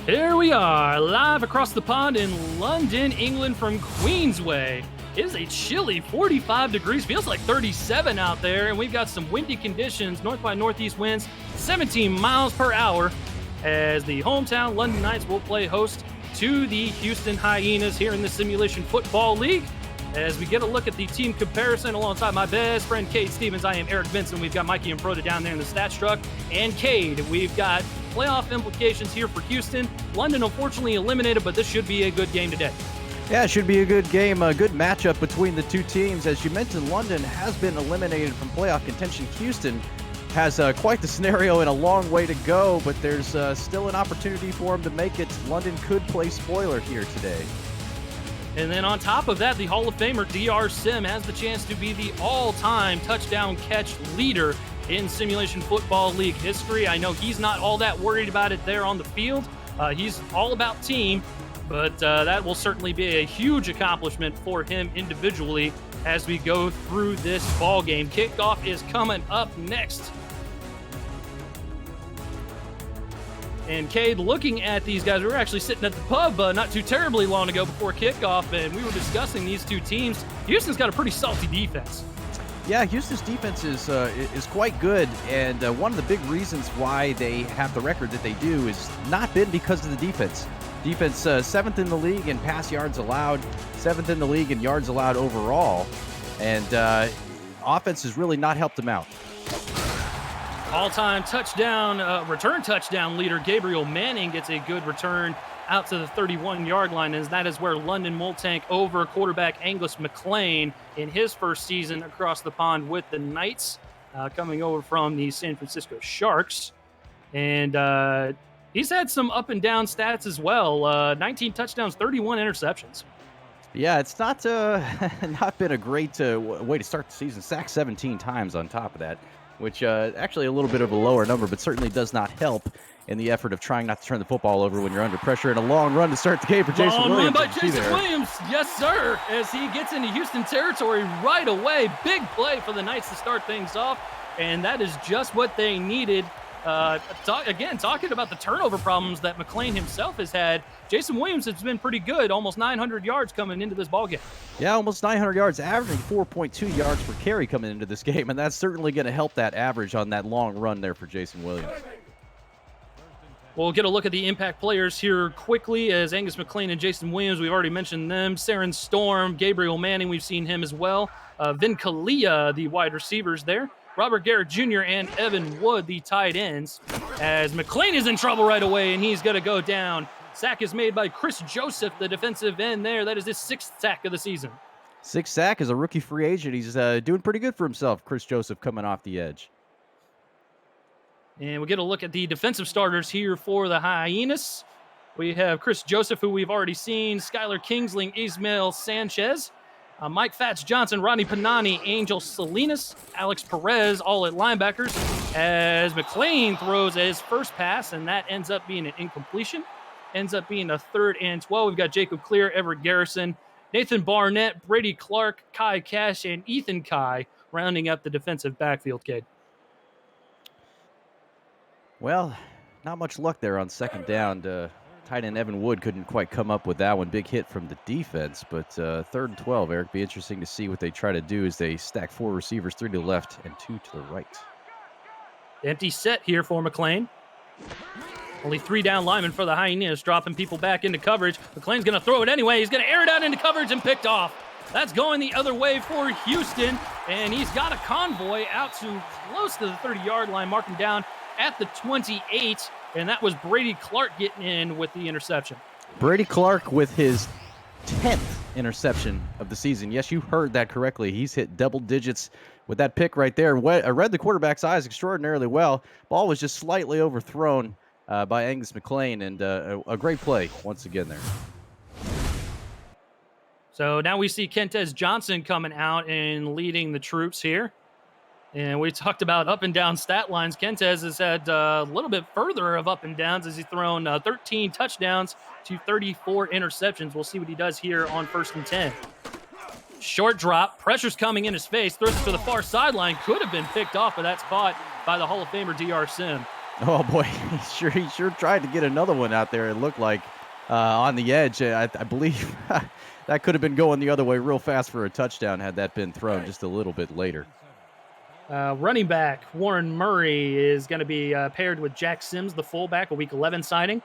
Here we are, live across the pond in London, England from Queensway. It is a chilly 45 degrees, feels like 37 out there, and we've got some windy conditions, north by northeast winds, 17 miles per hour, as the hometown London Knights will play host to the Houston Hyenas here in the Simulation Football League. As we get a look at the team comparison alongside my best friend, Cade Stevens, I am Eric Vinson. We've got Mikey and Proda down there in the stats truck. And Cade, we've got playoff implications here for Houston. London, unfortunately, eliminated, but this should be a good game today. Yeah, it should be a good game, a good matchup between the two teams. As you mentioned, London has been eliminated from playoff contention. Houston has quite the scenario and a long way to go, but there's still an opportunity for them to make it. London could play spoiler here today. And then on top of that, the Hall of Famer DR Sim has the chance to be the all-time touchdown catch leader in Simulation Football League history. I know he's not all that worried about it there on the field. He's all about team, but that will certainly be a huge accomplishment for him individually as we go through this ball game. Kickoff is coming up next. And Cade, looking at these guys, we were actually sitting at the pub not too terribly long ago before kickoff, and we were discussing these two teams. Houston's got a pretty salty defense. Yeah, Houston's defense is quite good, and one of the big reasons why they have the record that they do is not been because of the defense. Defense 7th in the league in pass yards allowed, 7th in the league in yards allowed overall, and offense has really not helped them out. All-time return touchdown leader Gabriel Manning gets a good return out to the 31-yard line, as that is where London will tank over quarterback Angus McLean in his first season across the pond with the Knights, coming over from the San Francisco Sharks. And he's had some up and down stats as well. 19 touchdowns, 31 interceptions. Yeah, it's not not been a great way to start the season. Sacked 17 times on top of that, which actually a little bit of a lower number, but certainly does not help in the effort of trying not to turn the football over when you're under pressure. And a long run to start the game for Jason Williams. Long run by Jason Williams, yes sir, as he gets into Houston territory right away. Big play for the Knights to start things off, and that is just what they needed. Talking about the turnover problems that McLean himself has had, Jason Williams has been pretty good, almost 900 yards coming into this ballgame. Yeah, almost 900 yards, averaging 4.2 yards per carry coming into this game, and that's certainly going to help that average on that long run there for Jason Williams. We'll get a look at the impact players here quickly, as Angus McLean and Jason Williams, we've already mentioned them. Saren Storm, Gabriel Manning, we've seen him as well. Vin Kalia, the wide receivers there. Robert Garrett Jr. and Evan Wood, the tight ends, as McLean is in trouble right away, and he's going to go down. Sack is made by Chris Joseph, the defensive end there. That is his 6th sack of the season. 6th sack as a rookie free agent. He's doing pretty good for himself, Chris Joseph, coming off the edge. And we'll get a look at the defensive starters here for the Hyenas. We have Chris Joseph, who we've already seen, Skylar Kingsling, Ismail Sanchez, Mike Fats Johnson, Rodney Panani, Angel Salinas, Alex Perez, all at linebackers, as McLean throws his first pass, and that ends up being an incompletion. Ends up being a 3rd and 12. We've got Jacob Clear, Everett Garrison, Nathan Barnett, Brady Clark, Kai Cash, and Ethan Kai rounding up the defensive backfield, Cade. Well, not much luck there on 2nd down. Tight end Evan Wood couldn't quite come up with that one. Big hit from the defense, but 3rd and 12, Eric. Be interesting to see what they try to do as they stack 4 receivers, 3 to the left and 2 to the right. Empty set here for McLean. Only 3 down linemen for the Hyenas, dropping people back into coverage. McLean's going to throw it anyway. He's going to air it out into coverage and picked off. That's going the other way for Houston, and he's got a convoy out to close to the 30-yard line, marking down at the 28, and that was Brady Clark getting in with the interception. Brady Clark with his 10th interception of the season. Yes, you heard that correctly. He's hit double digits with that pick right there. I read the quarterback's eyes extraordinarily well. Ball was just slightly overthrown by Angus McLean, and a great play once again there. So now we see Kentez Johnson coming out and leading the troops here. And we talked about up and down stat lines. Kentez has had a little bit further of up and downs as he's thrown 13 touchdowns to 34 interceptions. We'll see what he does here on 1st and 10. Short drop, pressure's coming in his face, throws it to the far sideline. Could have been picked off, but that's caught by the Hall of Famer DR Sim. Oh boy, he sure tried to get another one out there. It looked like on the edge. I believe that could have been going the other way real fast for a touchdown had that been thrown just a little bit later. Running back Warren Murray is going to be paired with Jack Sims, the fullback, a Week 11 signing.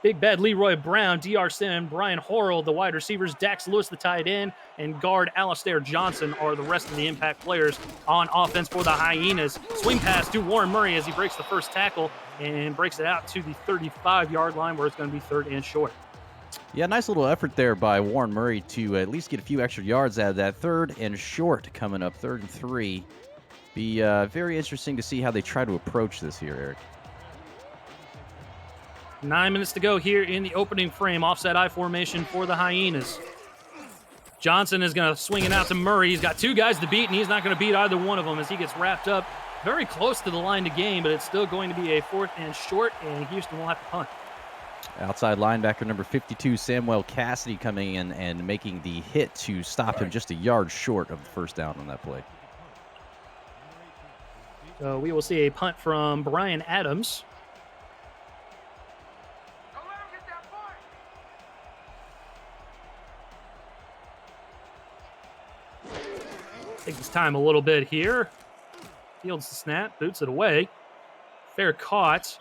Big Bad Leroy Brown, D.R. Sim, Brian Horrell, the wide receivers, Dax Lewis, the tight end, and guard Alastair Johnson are the rest of the impact players on offense for the Hyenas. Swing pass to Warren Murray as he breaks the first tackle and breaks it out to the 35-yard line where it's going to be third and short. Yeah, nice little effort there by Warren Murray to at least get a few extra yards out of that. Third and short coming up, 3rd and 3. Be very interesting to see how they try to approach this here, Eric. 9 minutes to go here in the opening frame. Offset I formation for the Hyenas. Johnson is going to swing it out to Murray. He's got 2 guys to beat, and he's not going to beat either one of them as he gets wrapped up very close to the line to gain, but it's still going to be a 4th and short, and Houston will have to punt. Outside linebacker number 52, Samuel Cassidy, coming in and making the hit to stop him just a yard short of the first down on that play. So we will see a punt from Brian Adams. Takes his time a little bit here. Fields the snap, boots it away. Fair caught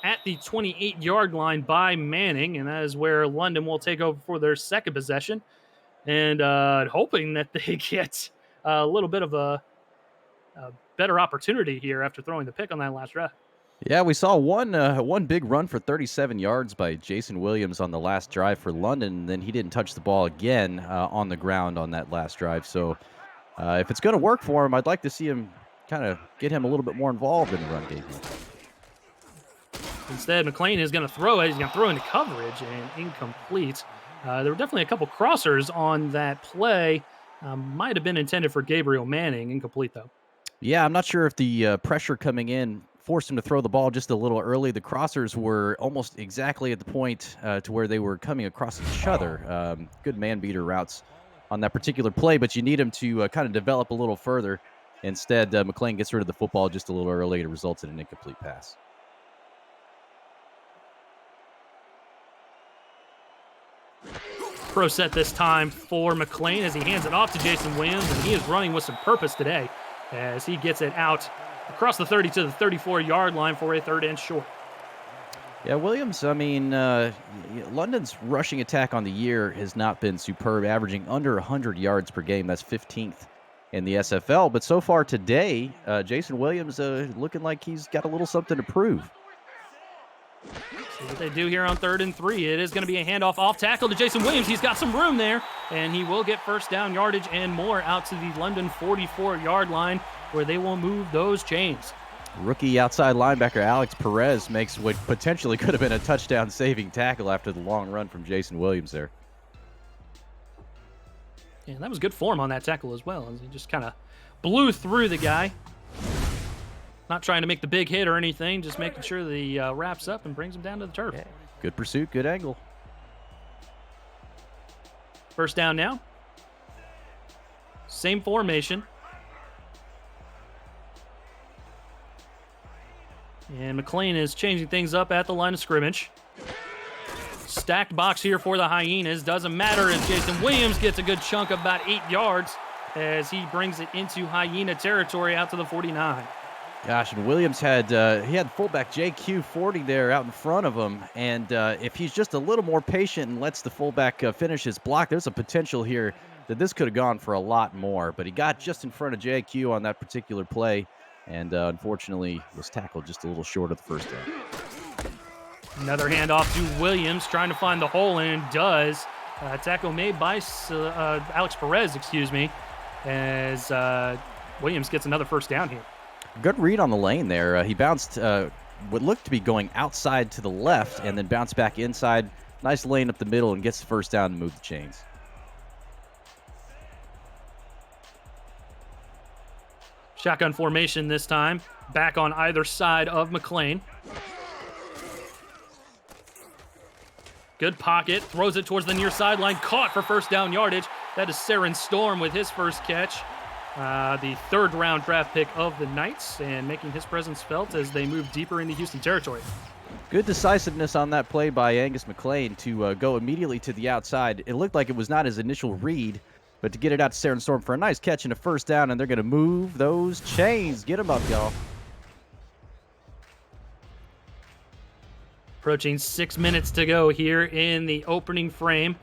at the 28-yard line by Manning, and that is where London will take over for their second possession. And hoping that they get a little bit of a better opportunity here after throwing the pick on that last drive. Yeah, we saw one big run for 37 yards by Jason Williams on the last drive for London, and then he didn't touch the ball again on the ground on that last drive. So if it's going to work for him, I'd like to see him kind of get him a little bit more involved in the run game. Instead, McLean is going to throw it. He's going to throw into coverage and incomplete. There were definitely a couple crossers on that play. Might have been intended for Gabriel Manning. Incomplete, though. Yeah, I'm not sure if the pressure coming in forced him to throw the ball just a little early. The crossers were almost exactly at the point to where they were coming across each other. Good man-beater routes on that particular play, but you need him to kind of develop a little further. Instead, McLean gets rid of the football just a little early. It results in an incomplete pass. Pro set this time for McLean as he hands it off to Jason Williams, and he is running with some purpose today as he gets it out across the 30 to the 34-yard line for a 3rd and short. Yeah, Williams, I mean, London's rushing attack on the year has not been superb, averaging under 100 yards per game. That's 15th in the SFL. But so far today, Jason Williams looking like he's got a little something to prove. See what they do here on 3rd and 3. It is going to be a handoff off tackle to Jason Williams. He's got some room there, and he will get first down yardage and more out to the London 44-yard line where they will move those chains. Rookie outside linebacker Alex Perez makes what potentially could have been a touchdown-saving tackle after the long run from Jason Williams there. Yeah, that was good form on that tackle as well, as he just kind of blew through the guy. Not trying to make the big hit or anything, just making sure that he wraps up and brings him down to the turf. Yeah. Good pursuit, good angle. First down now. Same formation. And McLean is changing things up at the line of scrimmage. Stacked box here for the Hyenas. Doesn't matter as Jason Williams gets a good chunk of about 8 yards as he brings it into Hyena territory out to the 49. Gosh, and Williams had fullback JQ40 there out in front of him, and if he's just a little more patient and lets the fullback finish his block, there's a potential here that this could have gone for a lot more. But he got just in front of JQ on that particular play, and unfortunately was tackled just a little short of the first down. Another handoff to Williams, trying to find the hole, and does. Tackle made by Alex Perez, as Williams gets another first down here. Good read on the lane there. He bounced what looked to be going outside to the left and then bounced back inside. Nice lane up the middle and gets the first down and move the chains. Shotgun formation this time. Back on either side of McLean. Good pocket. Throws it towards the near sideline. Caught for first down yardage. That is Saren Storm with his first catch. the third-round draft pick of the Knights, and making his presence felt as they move deeper into Houston territory. Good decisiveness on that play by Angus McLean to go immediately to the outside. It looked like it was not his initial read, but to get it out to Saren Storm for a nice catch and a first down, and they're going to move those chains. Get them up, y'all. Approaching 6 minutes to go here in the opening frame.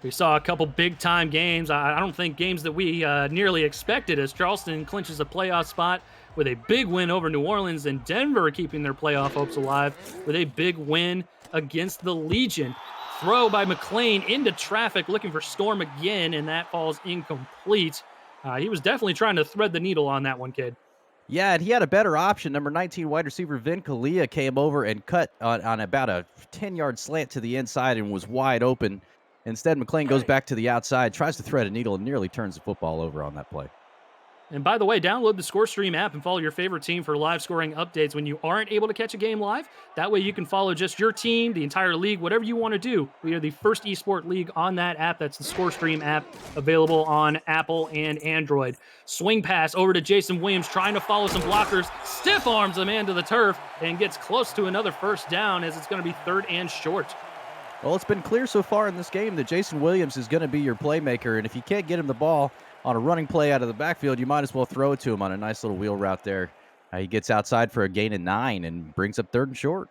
We saw a couple big-time games. I don't think games that we nearly expected, as Charleston clinches a playoff spot with a big win over New Orleans, and Denver keeping their playoff hopes alive with a big win against the Legion. Throw by McLean into traffic, looking for Storm again, and that falls incomplete. He was definitely trying to thread the needle on that one, kid. Yeah, and he had a better option. Number 19 wide receiver Vin Kalia came over and cut on about a 10-yard slant to the inside and was wide open. Instead, McLean goes back to the outside, tries to thread a needle, and nearly turns the football over on that play. And by the way, download the ScoreStream app and follow your favorite team for live scoring updates when you aren't able to catch a game live. That way you can follow just your team, the entire league, whatever you want to do. We are the first esport league on that app. That's the ScoreStream app, available on Apple and Android. Swing pass over to Jason Williams, trying to follow some blockers. Stiff arms the man to the turf and gets close to another first down, as it's going to be 3rd and short. Well, it's been clear so far in this game that Jason Williams is going to be your playmaker, and if you can't get him the ball on a running play out of the backfield, you might as well throw it to him on a nice little wheel route there. He gets outside for a gain of 9 and brings up 3rd and short.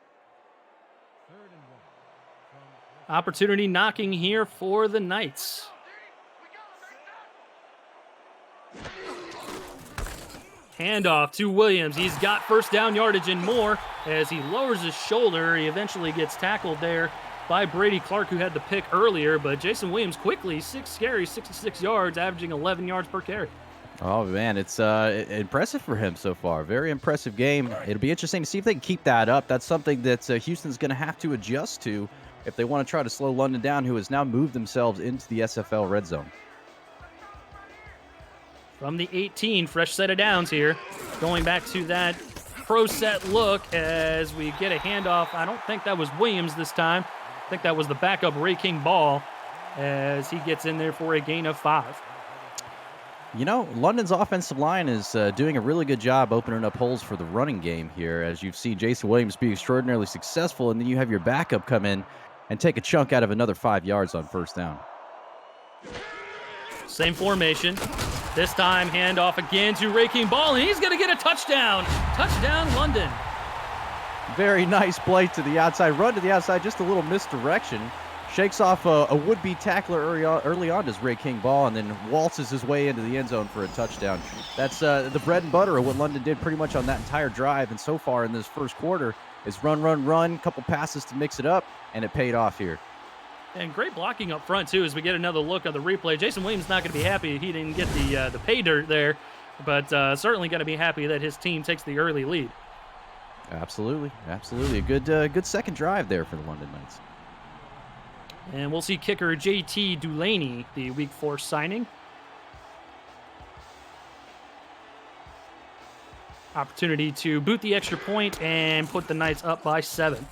Opportunity knocking here for the Knights. Handoff to Williams. He's got first down yardage and more as he lowers his shoulder. He eventually gets tackled there by Brady Clark, who had the pick earlier, but Jason Williams quickly, 6 carries, 66 yards, averaging 11 yards per carry. Oh, man, it's impressive for him so far. Very impressive game. It'll be interesting to see if they can keep that up. That's something that Houston's going to have to adjust to if they want to try to slow London down, who has now moved themselves into the SFL red zone. From the 18, fresh set of downs here. Going back to that pro set look as we get a handoff. I don't think that was Williams this time. I think that was the backup Ray King Ball as he gets in there for a gain of 5. You know, London's offensive line is doing a really good job opening up holes for the running game here, as you've seen Jason Williams be extraordinarily successful, and then you have your backup come in and take a chunk out of another 5 yards on first down. Same formation. This time, handoff again to Ray King Ball, and he's going to get a touchdown. Touchdown, London. Very nice play to the outside. Run to the outside, just a little misdirection. Shakes off a would-be tackler early on, does Ray King Ball, and then waltzes his way into the end zone for a touchdown. That's the bread and butter of what London did pretty much on that entire drive, and so far in this first quarter is run, couple passes to mix it up, and it paid off here. And great blocking up front, too, as we get another look at the replay. Jason Williams not going to be happy he didn't get the pay dirt there, but certainly going to be happy that his team takes the early lead. Absolutely. A good second drive there for the London Knights. And we'll see kicker JT Dulaney, the Week 4 signing. Opportunity to boot the extra point and put the Knights up by 7.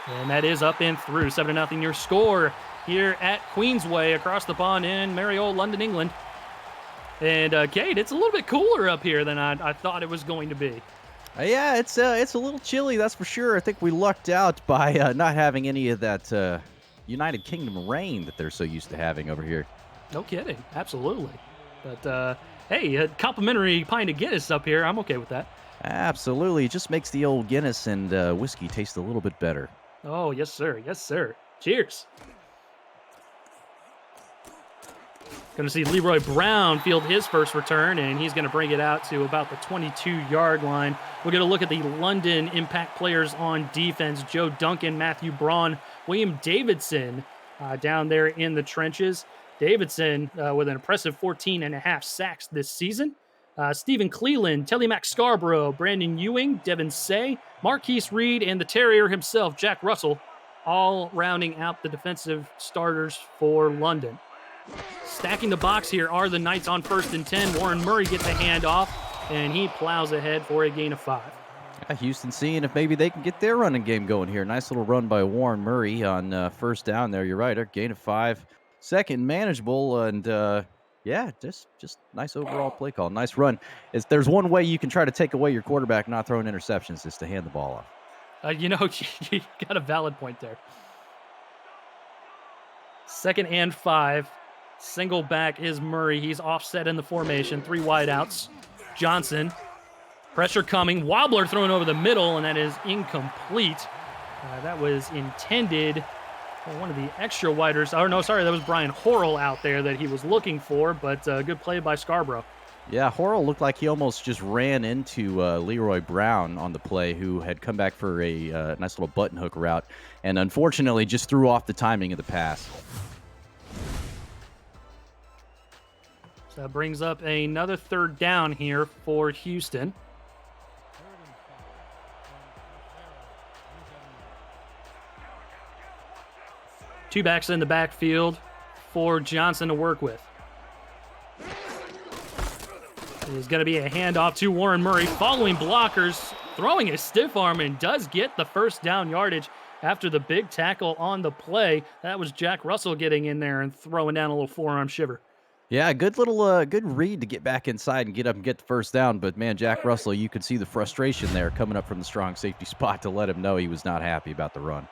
And that is up and through. 7-0 your score here at Queensway across the pond in merry old London, England. And, Kate, it's a little bit cooler up here than I thought it was going to be. Yeah, it's a little chilly, that's for sure. I think we lucked out by not having any of that United Kingdom rain that they're so used to having over here. No kidding. Absolutely. But, hey, a complimentary pint of Guinness up here. I'm okay with that. Absolutely. It just makes the old Guinness and whiskey taste a little bit better. Oh, yes, sir. Yes, sir. Cheers. Going to see Leroy Brown field his first return, and he's going to bring it out to about the 22-yard line. We're going to look at the London impact players on defense. Joe Duncan, Matthew Braun, William Davidson down there in the trenches. Davidson with an impressive 14.5 sacks this season. Stephen Cleland, Telly Mack Scarborough, Brandon Ewing, Devin Say, Marquise Reed, and the Terrier himself, Jack Russell, all rounding out the defensive starters for London. Stacking the box here are the Knights on 1st and 10. Warren Murray gets a handoff, and he plows ahead for a gain of 5. Houston seeing if maybe they can get their running game going here. Nice little run by Warren Murray on first down there. You're right, a gain of 5. Second, manageable, and Yeah, just nice overall play call. Nice run. There's one way you can try to take away your quarterback not throwing interceptions is to hand the ball off. You know, you got a valid point there. 2nd and 5. Single back is Murray. He's offset in the formation. 3 wideouts. Johnson. Pressure coming. Wobbler thrown over the middle, and that is incomplete. That was intended for one of the extra widers. Oh, no, sorry. That was Brian Horrell out there that he was looking for, but good play by Scarborough. Yeah, Horrell looked like he almost just ran into Leroy Brown on the play, who had come back for a nice little button hook route, and unfortunately just threw off the timing of the pass. So that brings up another 3rd down here for Houston. Two backs in the backfield for Johnson to work with. There's going to be a handoff to Warren Murray, following blockers, throwing a stiff arm, and does get the 1st down yardage after the big tackle on the play. That was Jack Russell getting in there and throwing down a little forearm shiver. Yeah, good little good read to get back inside and get up and get the 1st down. But man, Jack Russell, you could see the frustration there coming up from the strong safety spot to let him know he was not happy about the run.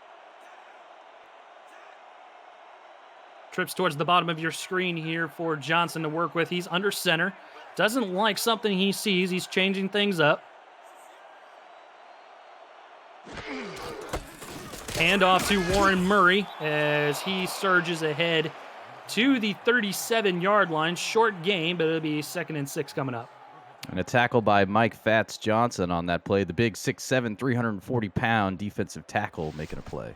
Trips towards the bottom of your screen here for Johnson to work with. He's under center. Doesn't like something he sees. He's changing things up. Handoff to Warren Murray as he surges ahead to the 37-yard line. Short game, but it'll be 2nd and 6 coming up. And a tackle by Mike Fats Johnson on that play. The big 6'7", 340-pound defensive tackle making a play.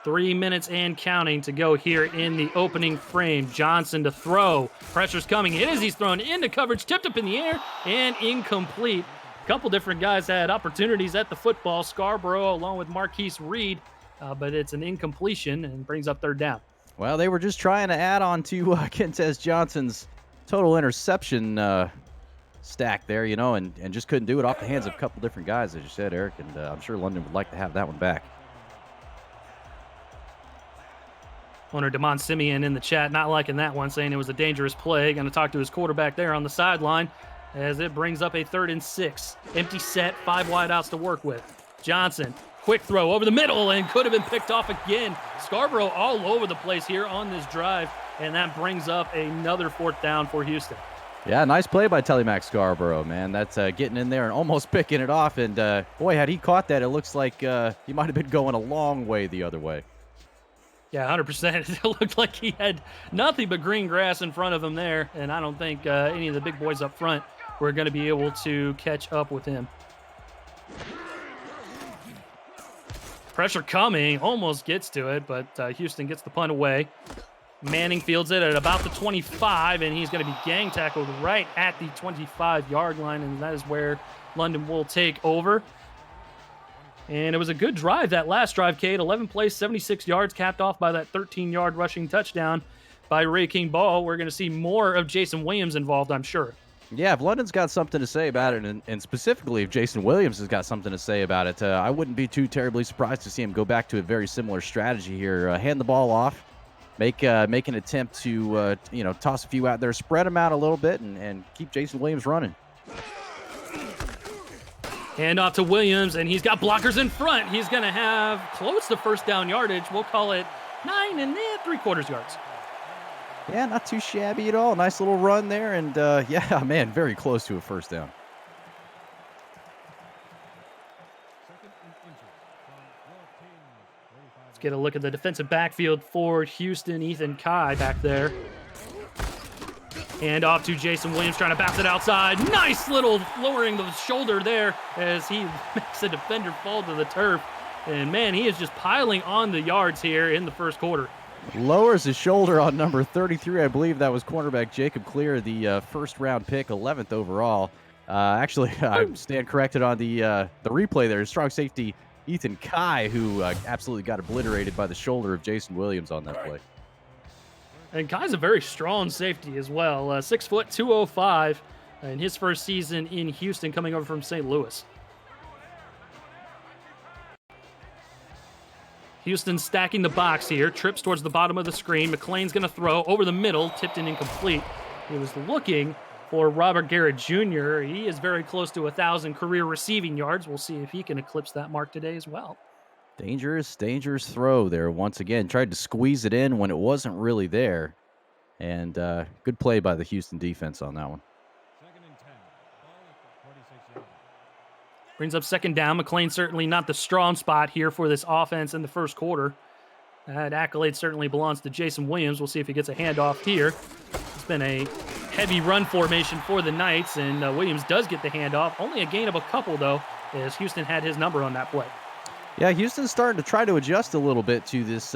3 minutes and counting to go here in the opening frame. Johnson to throw. Pressure's coming in as he's thrown into coverage, tipped up in the air, and incomplete. A couple different guys had opportunities at the football. Scarborough along with Marquise Reed, but it's an incompletion and brings up 3rd down. Well, they were just trying to add on to Kentez Johnson's total interception stack there, and just couldn't do it off the hands of a couple different guys, as you said, Eric, and I'm sure London would like to have that one back. Owner Damon Simeon in the chat, not liking that one, saying it was a dangerous play. Going to talk to his quarterback there on the sideline as it brings up a 3rd and 6. Empty set, 5 wideouts to work with. Johnson, quick throw over the middle and could have been picked off again. Scarborough all over the place here on this drive, and that brings up another 4th down for Houston. Yeah, nice play by Telemac Scarborough, man. That's getting in there and almost picking it off. And, boy, had he caught that, it looks like he might have been going a long way the other way. Yeah, 100%. It looked like he had nothing but green grass in front of him there, and I don't think any of the big boys up front were going to be able to catch up with him. Pressure coming, almost gets to it, but Houston gets the punt away. Manning fields it at about the 25, and he's going to be gang tackled right at the 25-yard line, and that is where London will take over. And it was a good drive, that last drive, Cade. 11 plays, 76 yards, capped off by that 13-yard rushing touchdown by Ray King Ball. We're going to see more of Jason Williams involved, I'm sure. Yeah, if London's got something to say about it, and specifically if Jason Williams has got something to say about it, I wouldn't be too terribly surprised to see him go back to a very similar strategy here. Hand the ball off, make an attempt to toss a few out there, spread them out a little bit, and keep Jason Williams running. Hand off to Williams, and he's got blockers in front. He's going to have close to 1st down yardage. We'll call it 9 3/4 yards. Yeah, not too shabby at all. Nice little run there, and yeah, man, very close to a 1st down. Let's get a look at the defensive backfield for Houston. Ethan Kai back there. Hand off to Jason Williams, trying to bounce it outside. Nice little lowering the shoulder there as he makes a defender fall to the turf. And, man, he is just piling on the yards here in the 1st quarter. Lowers his shoulder on number 33. I believe that was cornerback Jacob Clear, the 1st-round pick, 11th overall. Actually, I stand corrected on the replay there. Strong safety Ethan Kai, who absolutely got obliterated by the shoulder of Jason Williams on that play. And Kai's a very strong safety as well. 6 foot, 205 in his first season in Houston, coming over from St. Louis. Houston stacking the box here. Trips towards the bottom of the screen. McLean's going to throw over the middle. Tipped and incomplete. He was looking for Robert Garrett Jr. He is very close to 1,000 career receiving yards. We'll see if he can eclipse that mark today as well. Dangerous throw there once again. Tried to squeeze it in when it wasn't really there. And good play by the Houston defense on that one. Brings up second down. McLean certainly not the strong spot here for this offense in the first quarter. That accolade certainly belongs to Jason Williams. We'll see if he gets a handoff here. It's been a heavy run formation for the Knights, and Williams does get the handoff. Only a gain of a couple, though, as Houston had his number on that play. Yeah, Houston's starting to try to adjust a little bit to this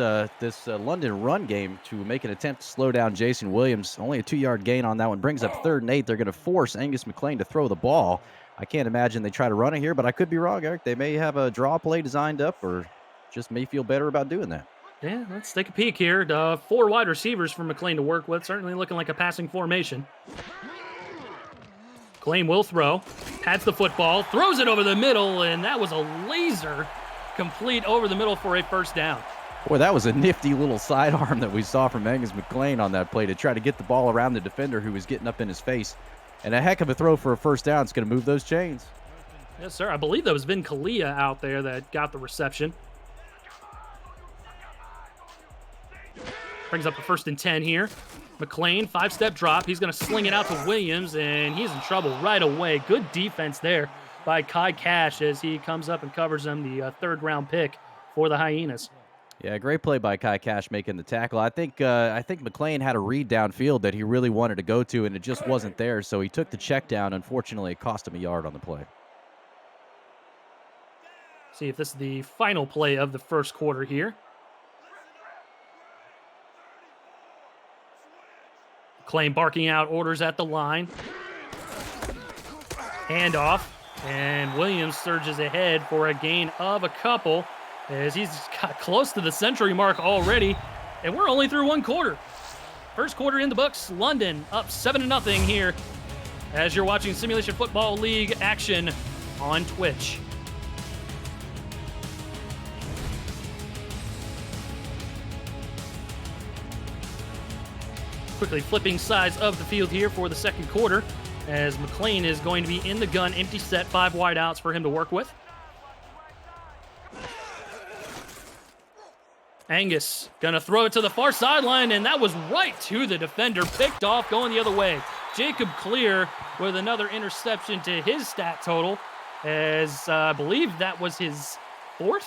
London run game to make an attempt to slow down Jason Williams. Only a 2-yard gain on that one. Brings up 3rd and 8. They're going to force Angus McLean to throw the ball. I can't imagine they try to run it here, but I could be wrong, Eric. They may have a draw play designed up or just may feel better about doing that. Yeah, let's take a peek here. 4 wide receivers for McLean to work with. Certainly looking like a passing formation. McLean will throw. Pats the football. Throws it over the middle, and that was a laser complete over the middle for a first down. Boy, that was a nifty little sidearm that we saw from Angus McLean on that play to try to get the ball around the defender who was getting up in his face. And a heck of a throw for a first down. It's going to move those chains. Yes, sir. I believe that was Vin Kalia out there that got the reception. Brings up a 1st and 10 here. McLean, 5-step drop. He's going to sling it out to Williams, and he's in trouble right away. Good defense there by Kai Cash as he comes up and covers him, the 3rd-round pick for the Hyenas. Yeah, great play by Kai Cash making the tackle. I think McLean had a read downfield that he really wanted to go to, and it just wasn't there, so he took the check down. Unfortunately, it cost him a yard on the play. See if this is the final play of the first quarter here. McLean barking out orders at the line. Handoff, and Williams surges ahead for a gain of a couple, as he's got close to the century mark already, and we're only through 1 quarter. First quarter in the books. London up 7-0 here as you're watching Simulation Football League action on Twitch. Quickly flipping sides of the field here for the second quarter, as McLean is going to be in the gun, empty set, 5 wide outs for him to work with. Angus gonna throw it to the far sideline, and that was right to the defender, picked off, going the other way. Jacob Clear with another interception to his stat total, as I believe that was his 4th.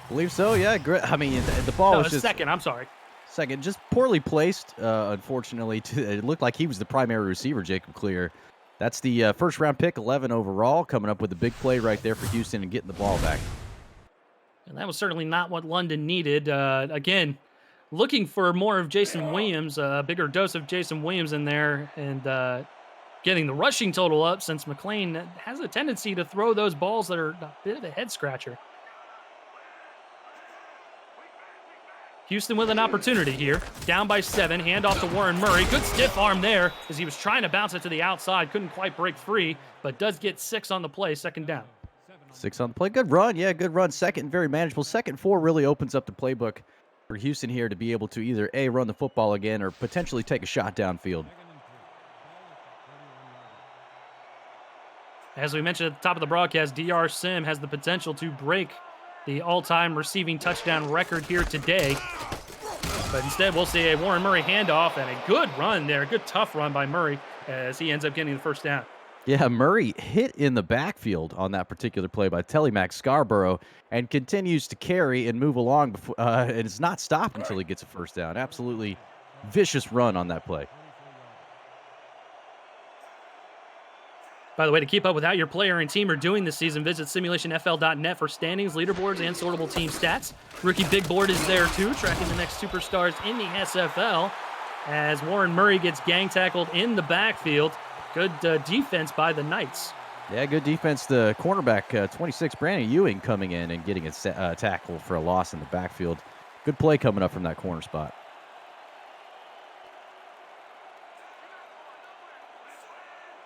Believe so, yeah. I mean, the ball was just second. I'm sorry. Second, just poorly placed, unfortunately. It looked like he was the primary receiver, Jacob Clear. That's the 1st-round pick, 11 overall, coming up with a big play right there for Houston and getting the ball back. And that was certainly not what London needed. Again, looking for more of Jason Williams, a bigger dose of Jason Williams in there, and getting the rushing total up, since McLean has a tendency to throw those balls that are a bit of a head-scratcher. Houston with an opportunity here. Down by 7. Handoff to Warren Murray. Good stiff arm there as he was trying to bounce it to the outside. Couldn't quite break free, but does get 6 on the play. 2nd down. 6 on the play. Good run. Yeah, good run. 2nd, very manageable. 2nd 4 really opens up the playbook for Houston here to be able to either A, run the football again, or potentially take a shot downfield. As we mentioned at the top of the broadcast, DR Sim has the potential to break the all-time receiving touchdown record here today. But instead, we'll see a Warren Murray handoff and a good run there. A good tough run by Murray as he ends up getting the 1st down. Yeah, Murray hit in the backfield on that particular play by Telemac Scarborough and continues to carry and move along and is not stopped until he gets a 1st down. Absolutely vicious run on that play. By the way, to keep up with how your player and team are doing this season, visit simulationfl.net for standings, leaderboards, and sortable team stats. Rookie Big Board is there too, tracking the next superstars in the SFL as Warren Murray gets gang tackled in the backfield. Good defense by the Knights. Yeah, good defense. The cornerback, 26, Brandon Ewing, coming in and getting a tackle for a loss in the backfield. Good play coming up from that corner spot.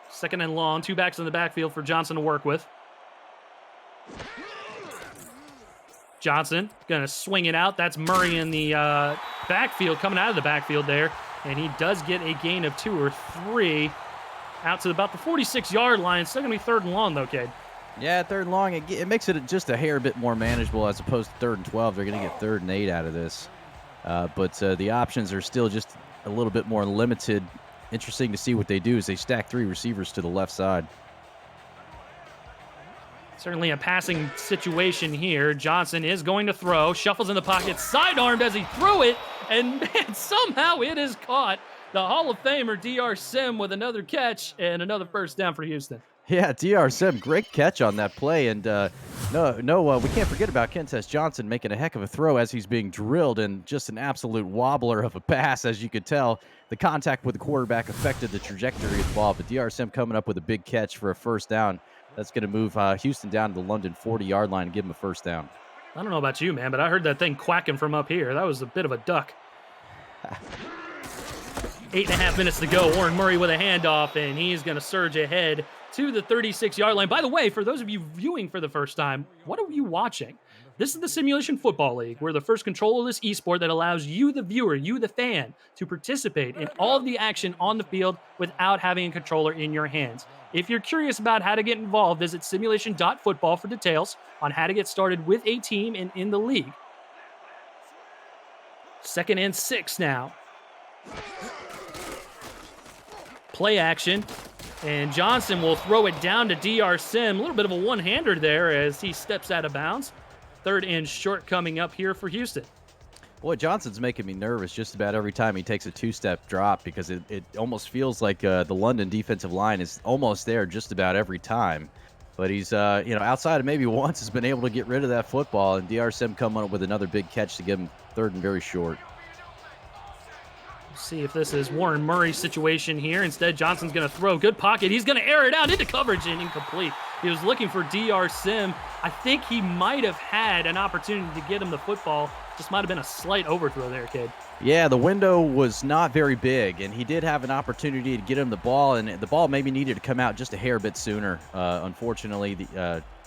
Second and long, 2 backs in the backfield for Johnson to work with. Johnson going to swing it out. That's Murray in the backfield, coming out of the backfield there. And he does get a gain of 2 or 3 out to about the 46-yard line. Still going to be 3rd and long, though, Cade. Yeah, 3rd and long. It makes it just a hair bit more manageable as opposed to 3rd and 12. They're going to get 3rd and 8 out of this. But the options are still just a little bit more limited. Interesting to see what they do as they stack 3 receivers to the left side. Certainly a passing situation here. Johnson is going to throw, shuffles in the pocket, sidearmed as he threw it, and man, somehow it is caught. The Hall of Famer DR Sim with another catch and another first down for Houston. Yeah, DR Sim, great catch on that play, and we can't forget about Kentez Johnson making a heck of a throw as he's being drilled, and just an absolute wobbler of a pass, as you could tell. The contact with the quarterback affected the trajectory of the ball, but DR Sim coming up with a big catch for a first down. That's going to move Houston down to the London 40-yard line and give him a first down. I don't know about you, man, but I heard that thing quacking from up here. That was a bit of a duck. 8.5 minutes to go. Warren Murray with a handoff, and he's going to surge ahead to the 36-yard line. By the way, for those of you viewing for the first time, what are you watching? This is the Simulation Football League. We're the first controllerless esport that allows you, the viewer, you, the fan, to participate in all of the action on the field without having a controller in your hands. If you're curious about how to get involved, visit simulation.football for details on how to get started with a team and in the league. 2nd and 6 now. Play action. And Johnson will throw it down to DR Sim. A little bit of a one-hander there as he steps out of bounds. 3rd and short coming up here for Houston. Boy, Johnson's making me nervous just about every time he takes a 2-step drop because it almost feels like the London defensive line is almost there just about every time. But he's, outside of maybe once, has been able to get rid of that football, and DR Sim coming up with another big catch to give him 3rd and very short. See if this is Warren Murray's situation here. Instead, Johnson's going to throw. Good pocket. He's going to air it out into coverage and incomplete. He was looking for DR Sim. I think he might have had an opportunity to get him the football. Just might have been a slight overthrow there, kid. Yeah, the window was not very big, and he did have an opportunity to get him the ball, and the ball maybe needed to come out just a hair bit sooner. Unfortunately,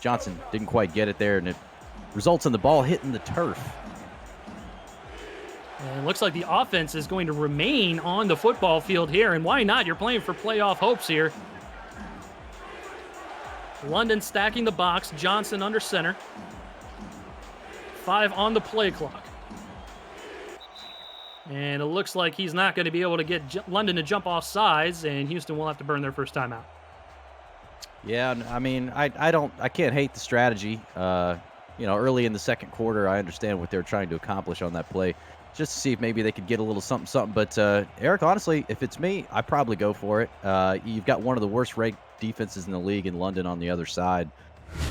Johnson didn't quite get it there, and it results in the ball hitting the turf. And it looks like the offense is going to remain on the football field here, and why not? You're playing for playoff hopes here. London stacking the box, Johnson under center. 5 on the play clock. And it looks like he's not going to be able to get London to jump off sides, and Houston will have to burn their first timeout. Yeah, I mean, I can't hate the strategy. Early in the second quarter, I understand what they're trying to accomplish on that play, just to see if maybe they could get a little something. But Eric, honestly, if it's me, I'd probably go for it. You've got one of the worst ranked defenses in the league in London on the other side,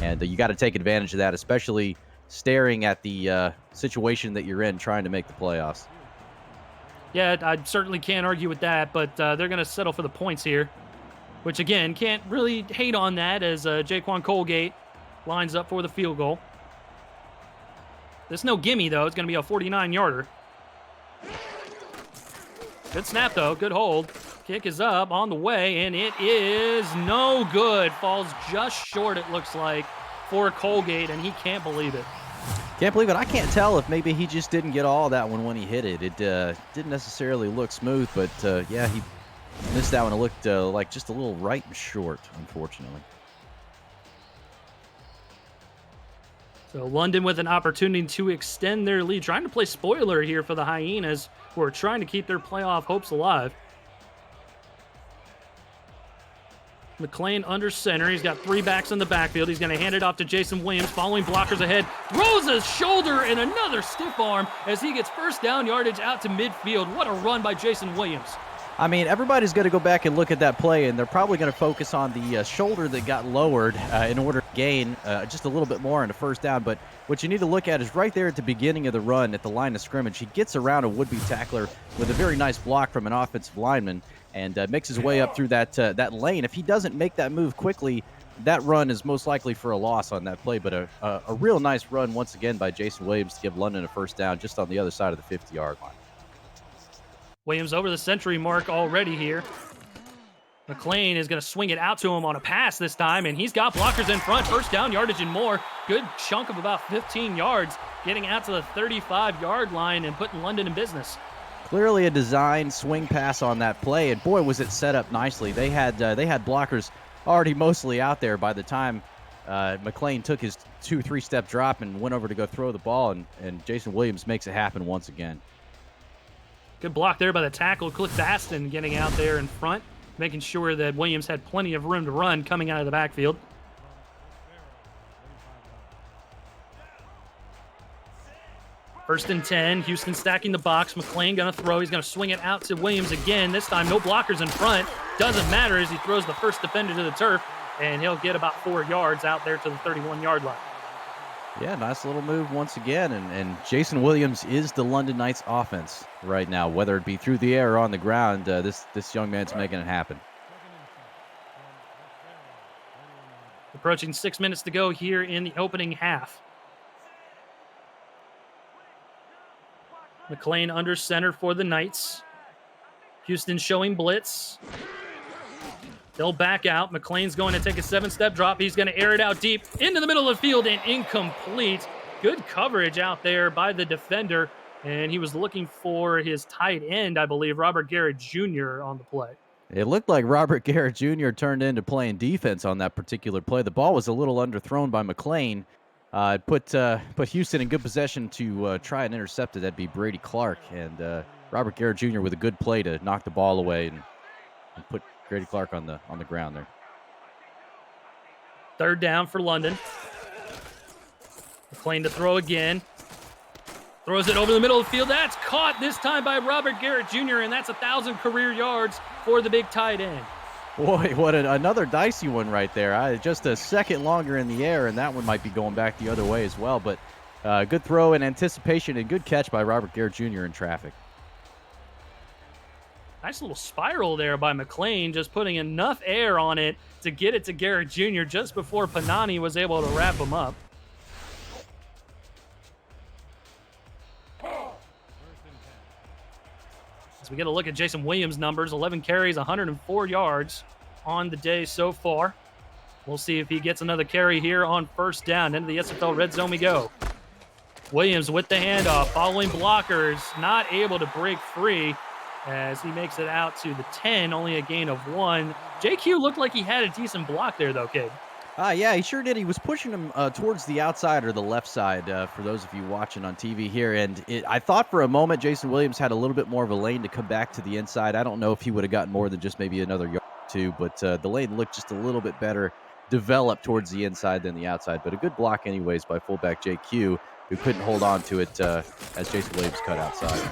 and you got to take advantage of that, especially staring at the situation that you're in, trying to make the playoffs. Yeah, I certainly can't argue with that, but they're going to settle for the points here, which, again, can't really hate on that as Jaquan Colgate lines up for the field goal. There's no gimme, though. It's going to be a 49-yarder. Good snap, though. Good hold. Kick is up on the way, and it is no good. Falls just short, it looks like, for Colgate, and he can't believe it. Can't believe it. I can't tell if maybe he just didn't get all that one when he hit it. It didn't necessarily look smooth, but yeah, he missed that one. It looked like just a little right and short, unfortunately. So London with an opportunity to extend their lead, trying to play spoiler here for the Hyenas, who are trying to keep their playoff hopes alive. McClain under center. He's got 3 backs in the backfield. He's going to hand it off to Jason Williams, following blockers ahead. Throws his shoulder and another stiff arm as he gets first down yardage out to midfield. What a run by Jason Williams. I mean, everybody's going to go back and look at that play, and they're probably going to focus on the shoulder that got lowered in order to gain just a little bit more on the first down. But what you need to look at is right there at the beginning of the run at the line of scrimmage. He gets around a would-be tackler with a very nice block from an offensive lineman and makes his way up through that lane. If he doesn't make that move quickly, that run is most likely for a loss on that play. But a real nice run once again by Jason Williams to give London a first down just on the other side of the 50-yard line. Williams over the century mark already here. McClain is going to swing it out to him on a pass this time, and he's got blockers in front. First down yardage and more. good chunk of about 15 yards, getting out to the 35-yard line and putting London in business. Clearly a design swing pass on that play, and boy, was it set up nicely. They had blockers already mostly out there by the time McLean took his 2-3 step drop and went over to go throw the ball, and Jason Williams makes it happen once again. Good block there by the tackle. Cliff Baston getting out there in front, making sure that Williams had plenty of room to run coming out of the backfield. First and 10, Houston stacking the box. McLean going to throw. He's going to swing it out to Williams again. This time, no blockers in front. Doesn't matter as he throws the first defender to the turf, and he'll get about 4 yards out there to the 31-yard line. Yeah, nice little move once again, and Jason Williams is the London Knights offense right now, whether it be through the air or on the ground. This young man's making it happen. Approaching 6 minutes to go here in the opening half. McLean under center for the Knights. Houston showing blitz. They'll back out. McLean's going to take a 7-step drop. He's going to air it out deep into the middle of the field and incomplete. Good coverage out there by the defender, and he was looking for his tight end, I believe, Robert Garrett Jr. on the play. It looked like Robert Garrett Jr. turned into playing defense on that particular play. The ball was a little underthrown by McLean. Put Houston in good possession to try and intercept it. That'd be Brady Clark, and Robert Garrett Jr. with a good play to knock the ball away and put Brady Clark on the ground there. Third down for London. McLean to throw again. Throws it over the middle of the field. That's caught this time by Robert Garrett Jr., and that's 1,000 career yards for the big tight end. Boy, what another dicey one right there. Just a second longer in the air, and that one might be going back the other way as well. But good throw in anticipation and good catch by Robert Garrett Jr. in traffic. Nice little spiral there by McLean, just putting enough air on it to get it to Garrett Jr. just before Panani was able to wrap him up. As we get a look at Jason Williams' numbers, 11 carries, 104 yards on the day so far. We'll see if he gets another carry here on first down. Into the SFL red zone we go. Williams with the handoff, following blockers, not able to break free as he makes it out to the 10, only a gain of 1. JQ looked like he had a decent block there, though, kid. Yeah, he sure did. He was pushing him towards the outside or the left side for those of you watching on TV here. And I thought for a moment Jason Williams had a little bit more of a lane to come back to the inside. I don't know if he would have gotten more than just maybe another yard or two, but the lane looked just a little bit better developed towards the inside than the outside. But a good block anyways by fullback JQ, who couldn't hold on to it as Jason Williams cut outside.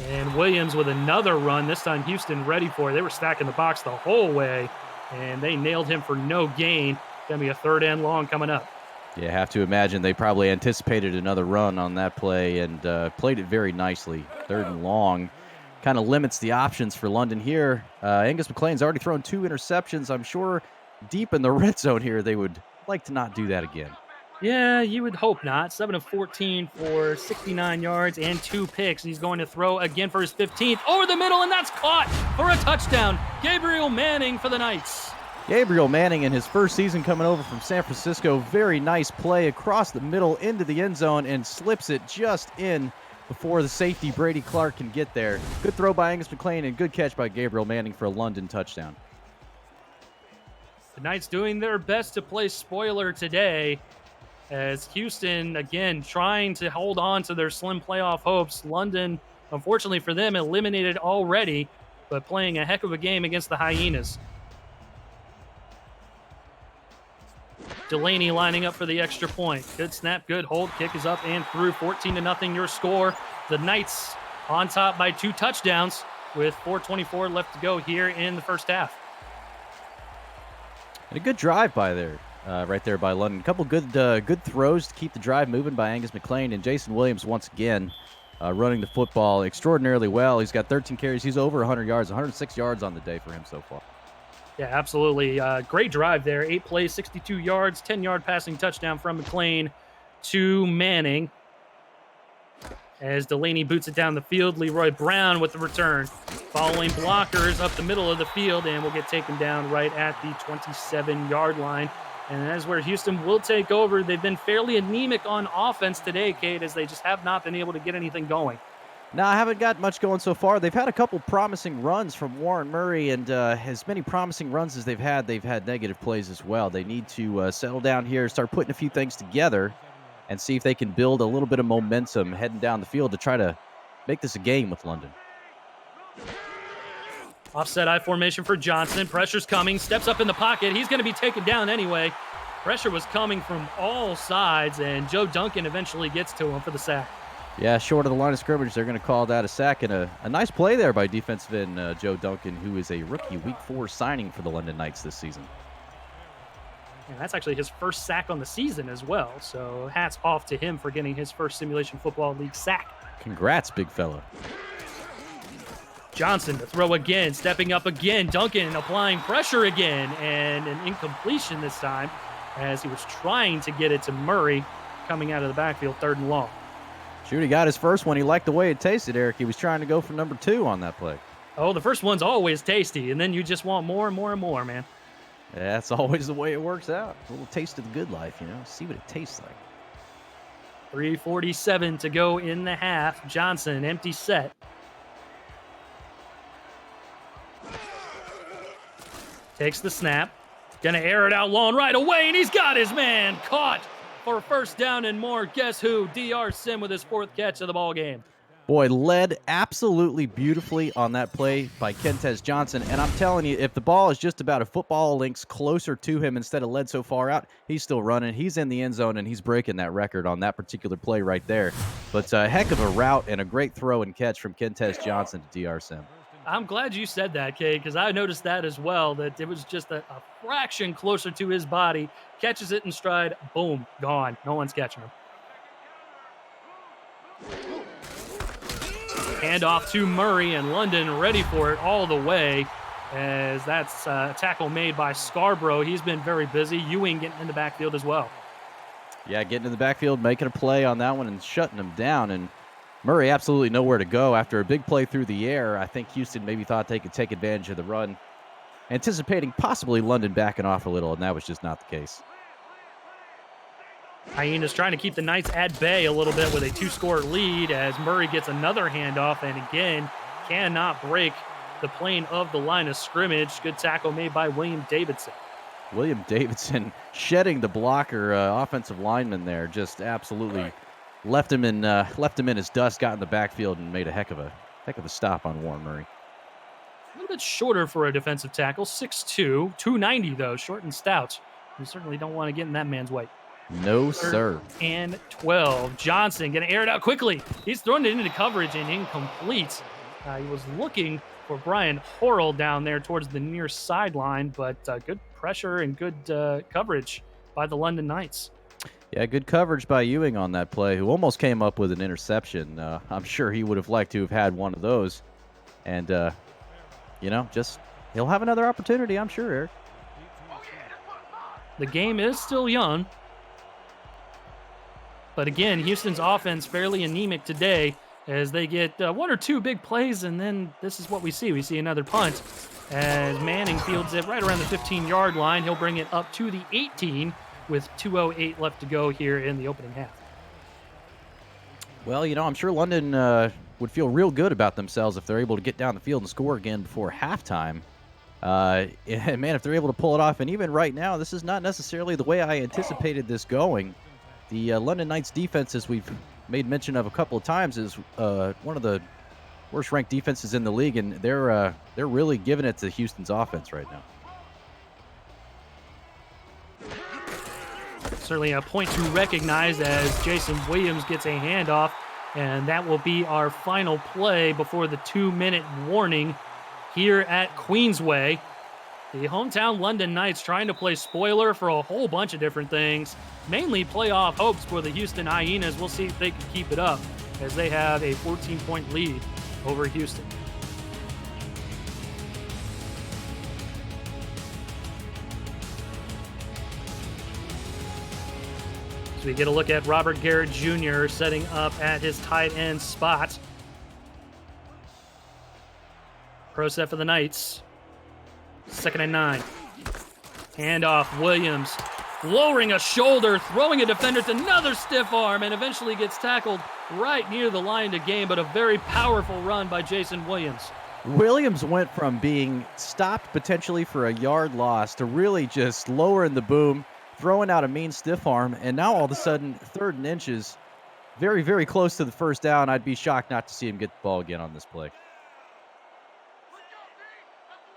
And Williams with another run, this time Houston ready for it. They were stacking the box the whole way, and they nailed him for no gain. Going to be a third and long coming up. Yeah, have to imagine they probably anticipated another run on that play and played it very nicely. Third and long kind of limits the options for London here. Angus McLean's already thrown 2 interceptions. I'm sure deep in the red zone here they would like to not do that again. Yeah, you would hope not. 7 of 14 for 69 yards and 2 picks. He's going to throw again for his 15th over the middle, and that's caught for a touchdown. Gabriel Manning for the Knights. Gabriel Manning in his first season coming over from San Francisco. Very nice play across the middle into the end zone and slips it just in before the safety Brady Clark can get there. Good throw by Angus McLean and good catch by Gabriel Manning for a London touchdown. The Knights doing their best to play spoiler today as Houston, again, trying to hold on to their slim playoff hopes. London, unfortunately for them, eliminated already, but playing a heck of a game against the Hyenas. Delaney lining up for the extra point. Good snap, good hold. Kick is up and through. 14-0 your score. The Knights on top by 2 touchdowns with 4:24 left to go here in the first half. And a good drive by there, right there by London. A couple good throws to keep the drive moving by Angus McLean, and Jason Williams once again running the football extraordinarily well. He's got 13 carries. He's over 100 yards, 106 yards on the day for him so far. Yeah, absolutely. Great drive there. 8 plays, 62 yards, 10-yard passing touchdown from McLean to Manning. As Delaney boots it down the field, Leroy Brown with the return. Following blockers up the middle of the field, and will get taken down right at the 27-yard line And that's where Houston will take over. They've been fairly anemic on offense today, Kate, as they just have not been able to get anything going. No, I haven't got much going so far. They've had a couple promising runs from Warren Murray, and as many promising runs as they've had negative plays as well. They need to settle down here, start putting a few things together, and see if they can build a little bit of momentum heading down the field to try to make this a game with London. Offset I formation for Johnson. Pressure's coming. Steps up in the pocket. He's going to be taken down anyway. Pressure was coming from all sides, and Joe Duncan eventually gets to him for the sack. Yeah, short of the line of scrimmage, they're going to call that a sack, and a nice play there by defensive end Joe Duncan, who is a rookie Week 4 signing for the London Knights this season. And that's actually his first sack on the season as well, so hats off to him for getting his first Simulation Football League sack. Congrats, big fella. Johnson to throw again, stepping up again. Duncan applying pressure again, and an incompletion this time as he was trying to get it to Murray coming out of the backfield, 3rd and long. Shoot, he got his first one. He liked the way it tasted, Eric. He was trying to go for number 2 on that play. Oh, the first one's always tasty, and then you just want more and more and more, man. Yeah, that's always the way it works out. A little taste of the good life, you know. See what it tastes like. 3:47 to go in the half. Johnson, empty set. Takes the snap. Gonna air it out long right away, and he's got his man caught for first down and more. Guess who? DR Sim with his 4th catch of the ball game. Boy, led absolutely beautifully on that play by Kentez Johnson. And I'm telling you, if the ball is just about a football length closer to him instead of led so far out, he's still running. He's in the end zone, and he's breaking that record on that particular play right there. But a heck of a route and a great throw and catch from Kentez Johnson to DR Sim. I'm glad you said that, Kate, because I noticed that as well, that it was just a fraction closer to his body. Catches it in stride, boom, gone. No one's catching him. Handoff to Murray, and London ready for it all the way, as that's a tackle made by Scarborough. He's been very busy. Ewing getting in the backfield as well. Yeah, getting in the backfield, making a play on that one and shutting him down. And Murray absolutely nowhere to go after a big play through the air. I think Houston maybe thought they could take advantage of the run, anticipating possibly London backing off a little, and that was just not the case. Hyenas trying to keep the Knights at bay a little bit with a 2-score lead as Murray gets another handoff and again cannot break the plane of the line of scrimmage. Good tackle made by William Davidson. William Davidson shedding the blocker offensive lineman there, just absolutely left him in his dust, got in the backfield and made a heck of a stop on Warren Murray. A little bit shorter for a defensive tackle, 6'2", 290 though, short and stout. You certainly don't want to get in that man's way. No, sir. 3rd and 12. Johnson going to air it out quickly. He's thrown it into coverage and incomplete. He was looking for Brian Horrell down there towards the near sideline, but good pressure and good coverage by the London Knights. Yeah, good coverage by Ewing on that play, who almost came up with an interception. I'm sure he would have liked to have had one of those. And, just he'll have another opportunity, I'm sure, Eric. The game is still young. But again, Houston's offense fairly anemic today as they get 1 or 2 big plays, and then this is what we see. We see another punt as Manning fields it right around the 15-yard line. He'll bring it up to the 18 with 2:08 left to go here in the opening half. Well, I'm sure London would feel real good about themselves if they're able to get down the field and score again before halftime. Man, if they're able to pull it off, and even right now, this is not necessarily the way I anticipated this going. The London Knights defense, as we've made mention of a couple of times, is one of the worst-ranked defenses in the league, and they're really giving it to Houston's offense right now. Certainly a point to recognize as Jason Williams gets a handoff, and that will be our final play before the 2-minute warning here at Queensway. The hometown London Knights trying to play spoiler for a whole bunch of different things, mainly playoff hopes for the Houston Hyenas. We'll see if they can keep it up as they have a 14-point lead over Houston. So we get a look at Robert Garrett Jr. setting up at his tight end spot. Pro set for the Knights. 2nd and 9. Handoff, Williams lowering a shoulder, throwing a defender to another stiff arm, and eventually gets tackled right near the line to gain, but a very powerful run by Jason Williams. Williams went from being stopped potentially for a yard loss to really just lowering the boom, throwing out a mean stiff arm, and now all of a sudden, 3rd and inches, very, very close to the first down. I'd be shocked not to see him get the ball again on this play.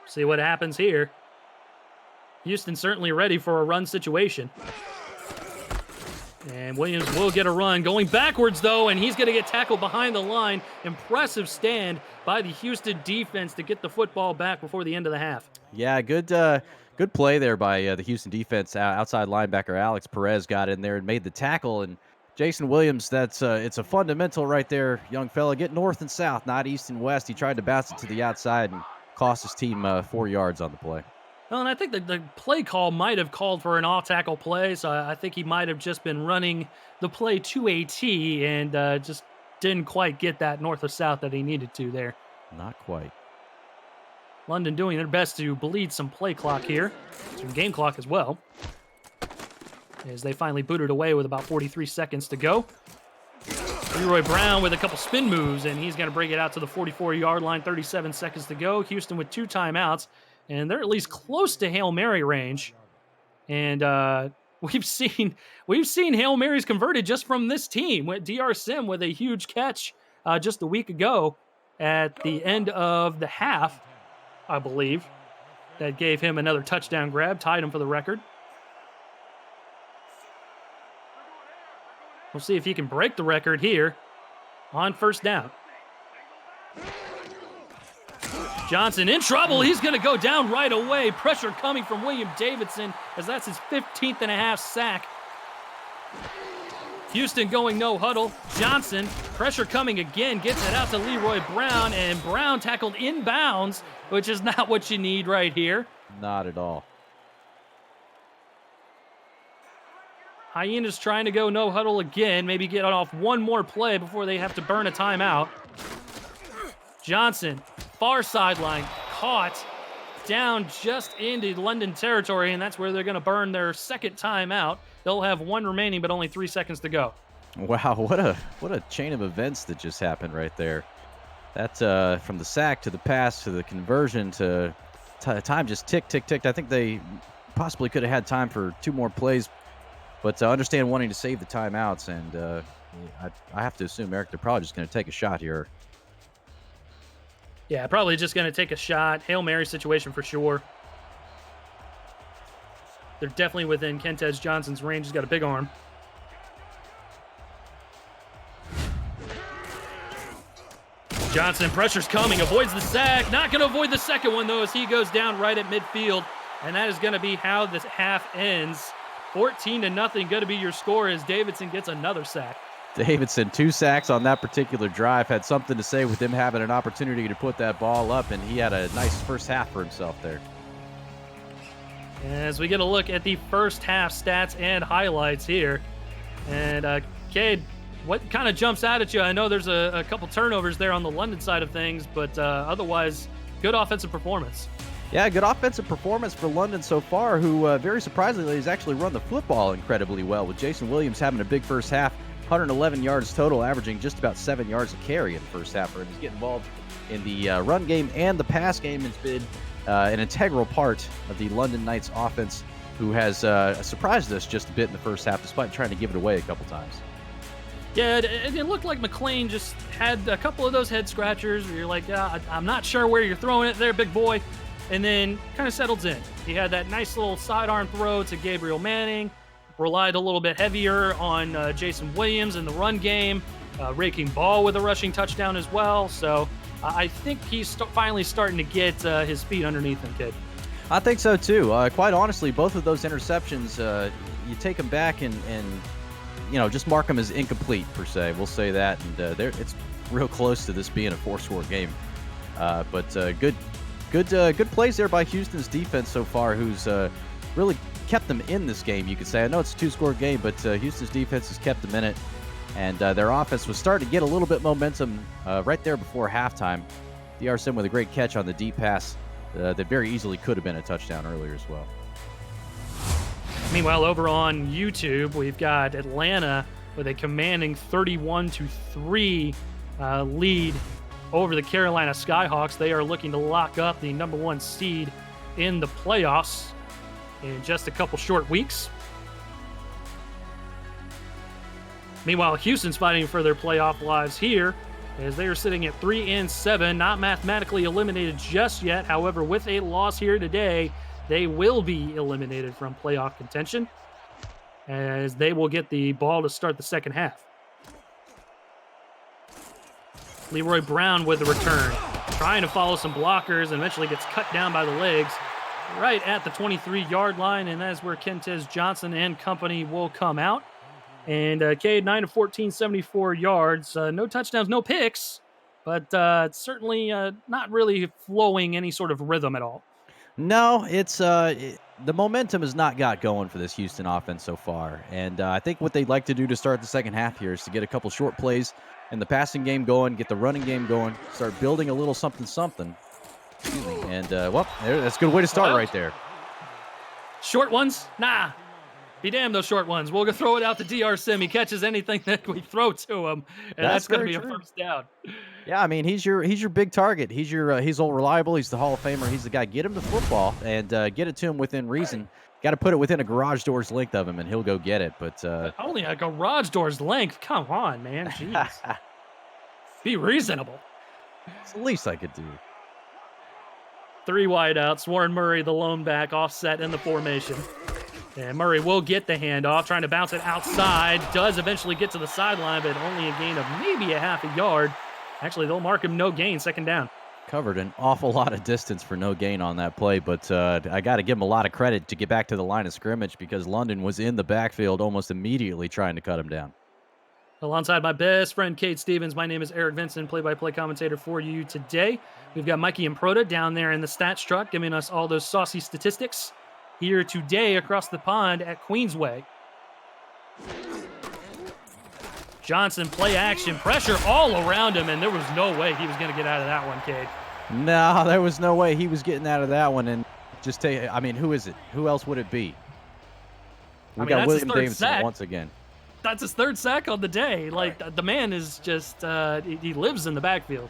See what happens here. Houston certainly ready for a run situation. And Williams will get a run. Going backwards, though, and he's going to get tackled behind the line. Impressive stand by the Houston defense to get the football back before the end of the half. Yeah, good play there by the Houston defense. Outside linebacker Alex Perez got in there and made the tackle. And Jason Williams, it's a fundamental right there, young fella. Get north and south, not east and west. He tried to bounce it to the outside and cost his team 4 yards on the play. Well, and I think the play call might have called for an off-tackle play, so I think he might have just been running the play to a T and just didn't quite get that north or south that he needed to there. Not quite. London doing their best to bleed some play clock here, some game clock as well, as they finally booted away with about 43 seconds to go. Leroy Brown with a couple spin moves, and he's going to bring it out to the 44-yard line, 37 seconds to go. Houston with 2 timeouts. And they're at least close to Hail Mary range. And we've seen Hail Marys converted just from this team. With DR Sim with a huge catch just a week ago at the end of the half, I believe. That gave him another touchdown grab, tied him for the record. We'll see if he can break the record here on first down. Johnson in trouble. He's going to go down right away. Pressure coming from William Davidson as that's his 15th and a half sack. Houston going no huddle. Johnson, pressure coming again, gets it out to Leroy Brown, and Brown tackled inbounds, which is not what you need right here. Not at all. Hyenas trying to go no huddle again, maybe get off one more play before they have to burn a timeout. Johnson, far sideline, caught down just into London territory, and that's where they're going to burn their second timeout. They'll have 1 remaining, but only 3 seconds to go. Wow, what a chain of events that just happened right there. That's from the sack to the pass to the conversion to time just ticked. I think they possibly could have had time for 2 more plays, but I understand wanting to save the timeouts, and I have to assume, Eric, they're probably just going to take a shot here. Yeah, probably just going to take a shot. Hail Mary situation for sure. They're definitely within Kentez Johnson's range. He's got a big arm. Johnson, pressure's coming, avoids the sack. Not going to avoid the second one, though, as he goes down right at midfield. And that is going to be how this half ends. 14-0 going to be your score as Davidson gets another sack. Davidson, 2 sacks on that particular drive, had something to say with him having an opportunity to put that ball up, and he had a nice first half for himself there. As we get a look at the first half stats and highlights here. And, Cade, what kind of jumps out at you? I know there's a couple turnovers there on the London side of things, but otherwise, good offensive performance. Yeah, good offensive performance for London so far, who very surprisingly has actually run the football incredibly well, with Jason Williams having a big first half. 111 yards total, averaging just about 7 yards a carry in the first half for him. He's getting involved in the run game and the pass game. It's been an integral part of the London Knights offense, who has surprised us just a bit in the first half, despite trying to give it away a couple times. Yeah, it looked like McLean just had a couple of those head scratchers where you're like, I'm not sure where you're throwing it there, big boy. And then kind of settles in. He had that nice little sidearm throw to Gabriel Manning, relied a little bit heavier on Jason Williams in the run game, raking ball with a rushing touchdown as well. So I think he's finally starting to get his feet underneath him, kid. I think so, too. Quite honestly, both of those interceptions, you take them back and just mark them as incomplete, per se. We'll say that. And it's real close to this being a 4-score game. But good plays there by Houston's defense so far, who's really kept them in this game, you could say. I know it's a 2-score game, but Houston's defense has kept them in it. And their offense was starting to get a little bit momentum right there before halftime. DR Sim with a great catch on the deep pass that very easily could have been a touchdown earlier as well. Meanwhile, over on YouTube, we've got Atlanta with a commanding 31-3 lead over the Carolina Skyhawks. They are looking to lock up the number 1 seed in the playoffs in just a couple short weeks. Meanwhile, Houston's fighting for their playoff lives here as they are sitting at 3-7, not mathematically eliminated just yet. However, with a loss here today, they will be eliminated from playoff contention as they will get the ball to start the second half. Leroy Brown with the return, trying to follow some blockers and eventually gets cut down by the legs right at the 23-yard line, and that is where Kentez Johnson and company will come out. And Cade, 9 of 14, 74 yards. No touchdowns, no picks, but certainly not really flowing any sort of rhythm at all. No, it's the momentum has not got going for this Houston offense so far. And I think what they'd like to do to start the second half here is to get a couple short plays in the passing game going, get the running game going, start building a little something. And, that's a good way to start right there. Short ones? Nah. Be damned, those short ones. We'll go throw it out to DR Sim. He catches anything that we throw to him, and that's going to be a first down. Yeah, I mean, he's your big target. He's all reliable. He's the Hall of Famer. He's the guy. Get him the football and get it to him within reason. Got to put it within a garage door's length of him, and he'll go get it. But only a garage door's length? Come on, man. Jeez. Be reasonable. It's the least I could do. 3 wideouts. Warren Murray, the lone back, offset in the formation. And Murray will get the handoff, trying to bounce it outside. Does eventually get to the sideline, but only a gain of maybe a half a yard. Actually, they'll mark him no gain, second down. Covered an awful lot of distance for no gain on that play, but I got to give him a lot of credit to get back to the line of scrimmage because London was in the backfield almost immediately trying to cut him down. Alongside my best friend, Kate Stevens, my name is Eric Vincent, play-by-play commentator for you today. We've got Mikey and Proda down there in the stats truck giving us all those saucy statistics here today across the pond at Queensway. Johnson, play action, pressure all around him, and there was no way he was going to get out of that one, Cade. No, there was no way he was getting out of that one. And who is it? Who else would it be? We got William Davidson once again. That's his 3rd sack on the day. The man is just, he lives in the backfield.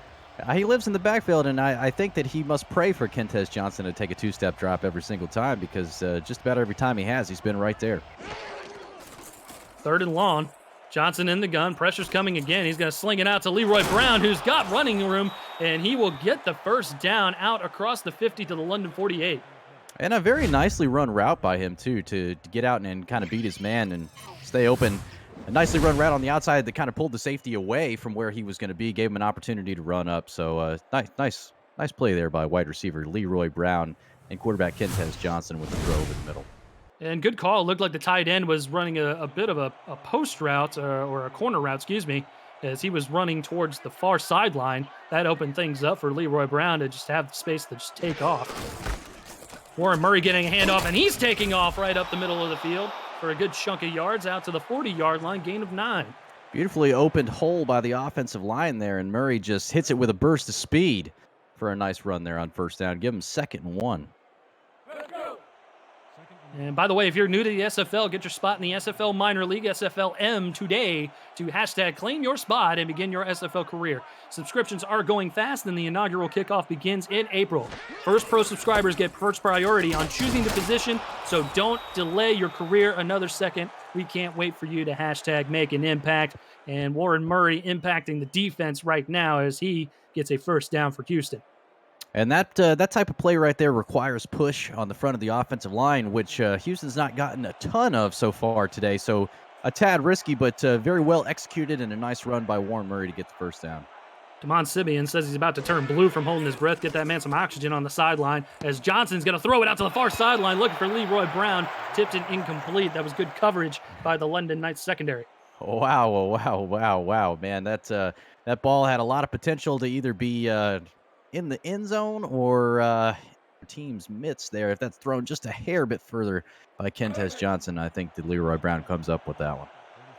He lives in the backfield, and I think that he must pray for Kentez Johnson to take a 2-step drop every single time because just about every time he's been right there. 3rd and long. Johnson in the gun. Pressure's coming again. He's going to sling it out to Leroy Brown, who's got running room, and he will get the first down out across the 50 to the London 48. And a very nicely run route by him, too, to get out and kind of beat his man and stay open. A nicely run route on the outside that kind of pulled the safety away from where he was going to be, gave him an opportunity to run up. So nice play there by wide receiver Leroy Brown and quarterback Kentez Johnson with the throw over the middle. And good call. It looked like the tight end was running a bit of a post route or a corner route, as he was running towards the far sideline. That opened things up for Leroy Brown to just have the space to just take off. Warren Murray getting a handoff, and he's taking off right up the middle of the field for a good chunk of yards out to the 40-yard line, gain of 9. Beautifully opened hole by the offensive line there, and Murray just hits it with a burst of speed for a nice run there on first down. Give him 2nd and 1. And by the way, if you're new to the SFL, get your spot in the SFL Minor League, SFLM, today to #claim your spot and begin your SFL career. Subscriptions are going fast, and the inaugural kickoff begins in April. First Pro subscribers get first priority on choosing the position, so don't delay your career another second. We can't wait for you to #make an impact. And Warren Murray impacting the defense right now as he gets a first down for Houston. And that type of play right there requires push on the front of the offensive line, which Houston's not gotten a ton of so far today. So a tad risky, but very well executed and a nice run by Warren Murray to get the first down. Damon Sibian says he's about to turn blue from holding his breath. Get that man some oxygen on the sideline as Johnson's going to throw it out to the far sideline looking for Leroy Brown. Tipped and incomplete. That was good coverage by the London Knights secondary. Wow, man. That ball had a lot of potential to either be in the end zone or team's midst there. If that's thrown just a hair bit further by Kentez Johnson, I think that Leroy Brown comes up with that one.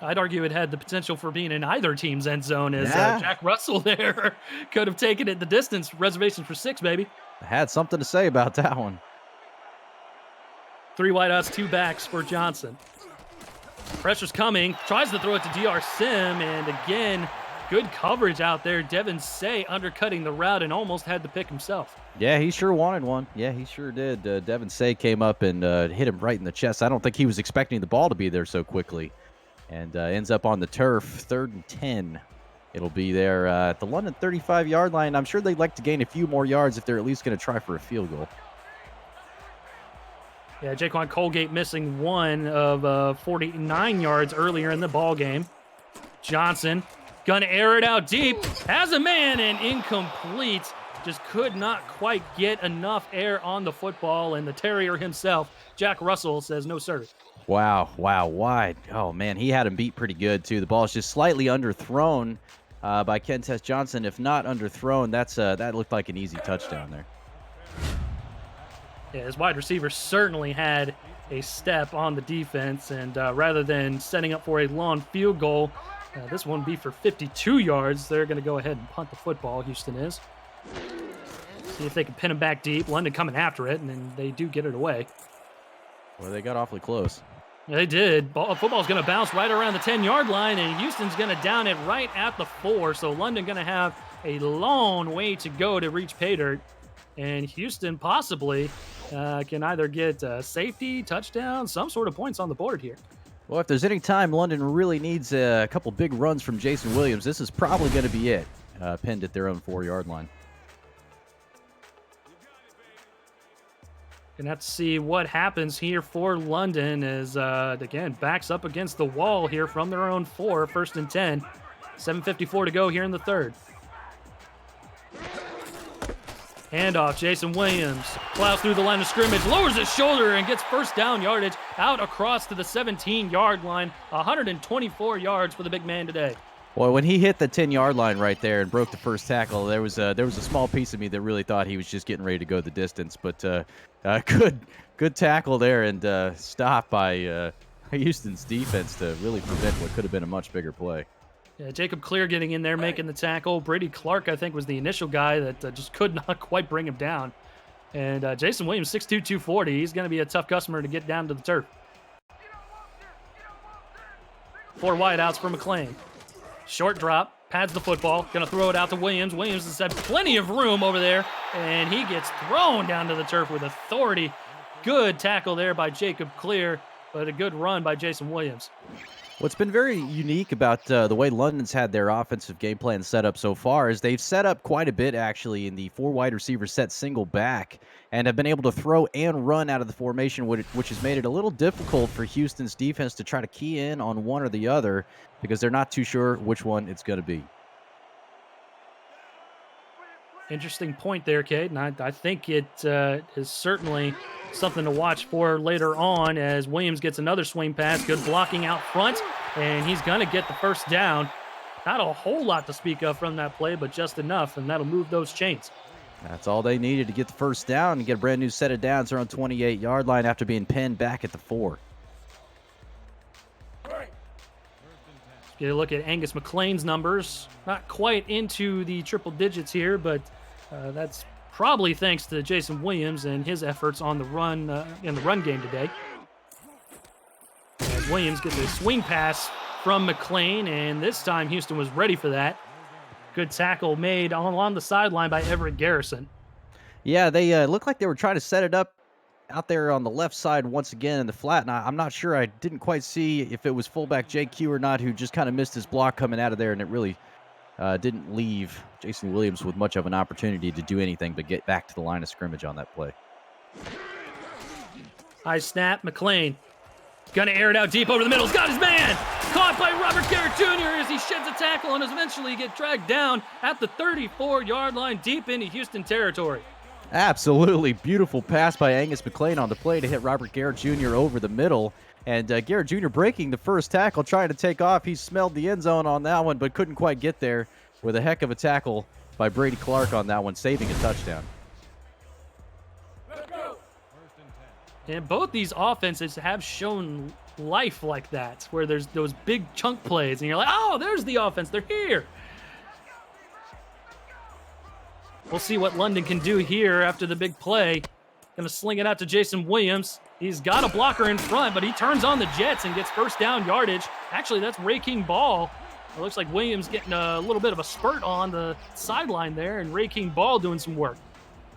I'd argue it had the potential for being in either team's end zone as Jack Russell there could have taken it the distance. Reservations for 6, baby. I had something to say about that one. 3 wideouts, 2 backs for Johnson. Pressure's coming. Tries to throw it to DR Sim, and again, good coverage out there. Devin Say undercutting the route and almost had the pick himself. Yeah, he sure wanted one. Yeah, he sure did. Devin Say came up and hit him right in the chest. I don't think he was expecting the ball to be there so quickly. And ends up on the turf, 3rd and 10. It'll be there at the London 35-yard line. I'm sure they'd like to gain a few more yards if they're at least going to try for a field goal. Yeah, Jaquan Colgate missing one of 49 yards earlier in the ball game. Johnson gonna air it out deep, has a man, and incomplete. Just could not quite get enough air on the football, and the Terrier himself, Jack Russell, says no sir. Wow, wide. Oh, man, he had him beat pretty good, too. The ball is just slightly underthrown by Kentess Johnson. If not underthrown, that looked like an easy touchdown there. Yeah, his wide receiver certainly had a step on the defense, and rather than setting up for a long field goal, this one be for 52 yards. They're going to go ahead and punt the football, Houston is. See if they can pin him back deep. London coming after it, and then they do get it away. Well, they got awfully close. Yeah, they did. Football's going to bounce right around the 10-yard line, and Houston's going to down it right at the 4. So London going to have a long way to go to reach pay dirt. And Houston possibly can either get safety, touchdown, some sort of points on the board here. Well, if there's any time London really needs a couple big runs from Jason Williams, this is probably going to be it, pinned at their own 4-yard line. Gonna have to see what happens here for London as, again, backs up against the wall here from their own 4, 1st and 10. 7:54 to go here in the 3rd. Handoff, Jason Williams plows through the line of scrimmage, lowers his shoulder, and gets first down yardage out across to the 17-yard line. 124 yards for the big man today. Well, when he hit the 10-yard line right there and broke the first tackle, there was a small piece of me that really thought he was just getting ready to go the distance. But good tackle there and stop by Houston's defense to really prevent what could have been a much bigger play. Yeah, Jacob Clear getting in there, making the tackle. Brady Clark, I think, was the initial guy that just could not quite bring him down. And Jason Williams, 6'2", 240. He's going to be a tough customer to get down to the turf. 4 wideouts for McLean. Short drop, pads the football, going to throw it out to Williams. Williams has had plenty of room over there, and he gets thrown down to the turf with authority. Good tackle there by Jacob Clear, but a good run by Jason Williams. What's been very unique about the way London's had their offensive game plan set up so far is they've set up quite a bit, actually, in the 4 wide receiver set single back and have been able to throw and run out of the formation, which has made it a little difficult for Houston's defense to try to key in on one or the other because they're not too sure which one it's going to be. Interesting point there, Kate, and I think it is certainly something to watch for later on as Williams gets another swing pass. Good blocking out front, and he's going to get the first down. Not a whole lot to speak of from that play, but just enough, and that'll move those chains. That's all they needed to get the first down and get a brand new set of downs around 28-yard line after being pinned back at the 4. Get a look at Angus McLean's numbers. Not quite into the triple digits here, but that's probably thanks to Jason Williams and his efforts on the run in the run game today. As Williams gets a swing pass from McLean, and this time Houston was ready for that. Good tackle made along the sideline by Everett Garrison. Yeah, they looked like they were trying to set it up out there on the left side once again in the flat, and I'm not sure. I didn't quite see if it was fullback JQ or not, who just kind of missed his block coming out of there, and it really didn't leave Jason Williams with much of an opportunity to do anything but get back to the line of scrimmage on that play. High snap, McLean. Gonna air it out deep over the middle. He's got his man! Caught by Robert Garrett Jr. as he sheds a tackle and is eventually get dragged down at the 34-yard line deep into Houston territory. Absolutely beautiful pass by Angus McLean on the play to hit Robert Garrett Jr. over the middle. And Garrett Jr. breaking the first tackle, trying to take off. He smelled the end zone on that one, but couldn't quite get there with a heck of a tackle by Brady Clark on that one, saving a touchdown. And both these offenses have shown life like that, where there's those big chunk plays, and you're like, oh, there's the offense. They're here. We'll see what London can do here after the big play. Going to sling it out to Jason Williams. He's got a blocker in front, but he turns on the Jets and gets first down yardage. Actually, that's Ray King Ball. It looks like Williams getting a little bit of a spurt on the sideline there, and Ray King Ball doing some work.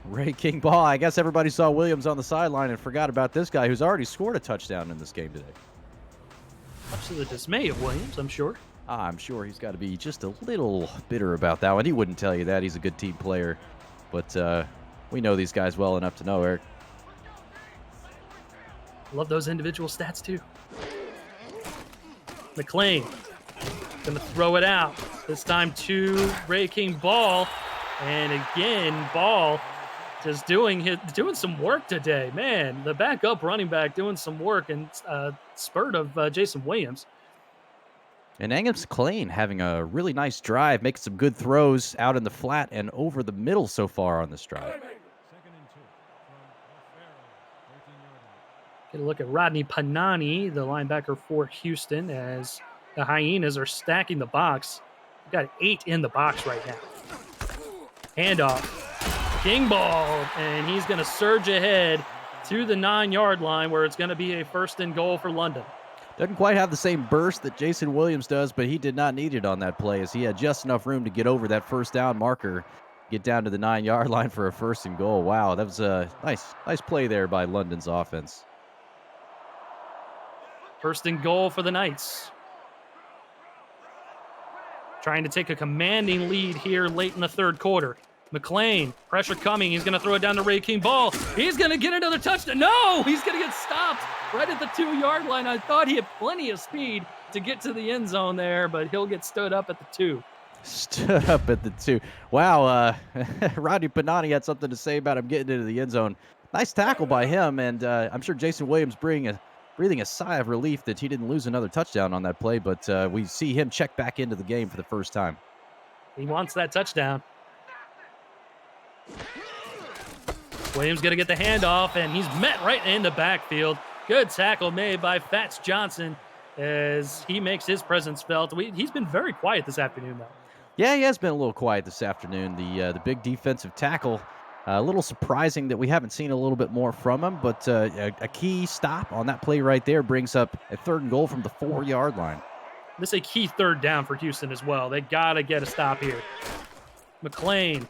Ray King Ball. I guess everybody saw Williams on the sideline and forgot about this guy who's already scored a touchdown in this game today. Much to the dismay of Williams, I'm sure. I'm sure he's got to be just a little bitter about that one. He wouldn't tell you that. He's a good team player. But we know these guys well enough to know, Eric. Love those individual stats, too. McLean going to throw it out. This time to Ray King Ball. And again, Ball just doing some work today. Man, the backup running back doing some work, and spurt of Jason Williams. And Angus McLean having a really nice drive, making some good throws out in the flat and over the middle so far on this drive. Get a look at Rodney Panani, the linebacker for Houston, as the Hyenas are stacking the box. We've got 8 in the box right now. Handoff. King Ball, and he's going to surge ahead to the 9-yard line where it's going to be a first and goal for London. Doesn't quite have the same burst that Jason Williams does, but he did not need it on that play as he had just enough room to get over that first down marker, get down to the 9-yard line for a first and goal. Wow, that was a nice play there by London's offense. First and goal for the Knights. Trying to take a commanding lead here late in the third quarter. McLean, pressure coming. He's going to throw it down to Ray King Ball. He's going to get another touchdown. No, he's going to get stopped right at the 2-yard line. I thought he had plenty of speed to get to the end zone there, but he'll get stood up at the 2. Stood up at the 2. Wow, Rodney Panani had something to say about him getting into the end zone. Nice tackle by him, and I'm sure Jason Williams breathing a sigh of relief that he didn't lose another touchdown on that play, but we see him check back into the game for the first time. He wants that touchdown. Williams going to get the handoff, and he's met right in the backfield. Good tackle made by Fats Johnson as he makes his presence felt. He's been very quiet this afternoon, though. Yeah, he has been a little quiet this afternoon. The big defensive tackle, a little surprising that we haven't seen a little bit more from him, but a key stop on that play right there brings up a third and goal from the 4-yard line. This is a key third down for Houston as well. They got to get a stop here. McLean.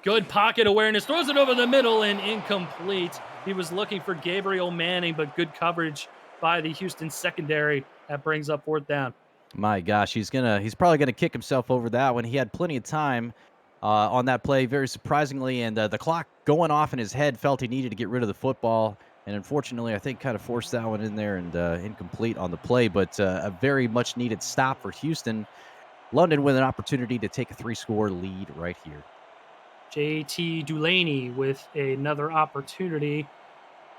Good pocket awareness, throws it over the middle and incomplete. He was looking for Gabriel Manning, but good coverage by the Houston secondary. That brings up fourth down. My gosh, he's probably gonna kick himself over that one. He had plenty of time on that play, very surprisingly, and the clock going off in his head felt he needed to get rid of the football, and unfortunately, I think kind of forced that one in there and incomplete on the play, but a very much needed stop for Houston. London with an opportunity to take a 3-score lead right here. JT Dulaney with another opportunity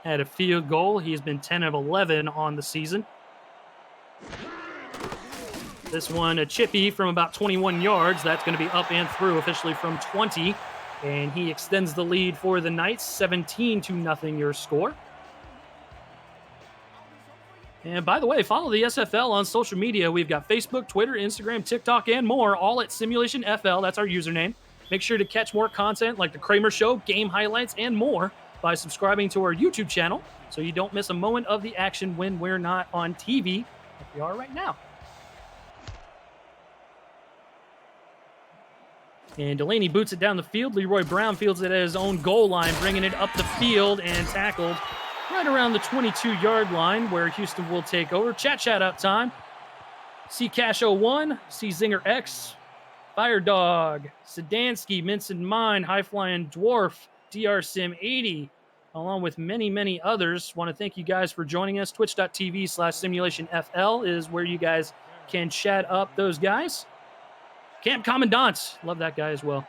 at a field goal. He's been 10 of 11 on the season. This one, a chippy from about 21 yards. That's going to be up and through officially from 20. And he extends the lead for the Knights. 17-0 your score. And by the way, follow the SFL on social media. We've got Facebook, Twitter, Instagram, TikTok, and more, all at Simulation FL. That's our username. Make sure to catch more content like The Kramer Show, game highlights, and more by subscribing to our YouTube channel so you don't miss a moment of the action when we're not on TV, like we are right now. And Delaney boots it down the field. Leroy Brown fields it at his own goal line, bringing it up the field and tackled right around the 22-yard line where Houston will take over. Chat out time. C Cash 01, C Zinger X, Fire Dog, Sedansky, Mince and Mine, High Flying Dwarf, DR Sim 80, along with many, many others. Want to thank you guys for joining us. Twitch.tv/SimulationFL is where you guys can chat up those guys. Camp Commandant, love that guy as well.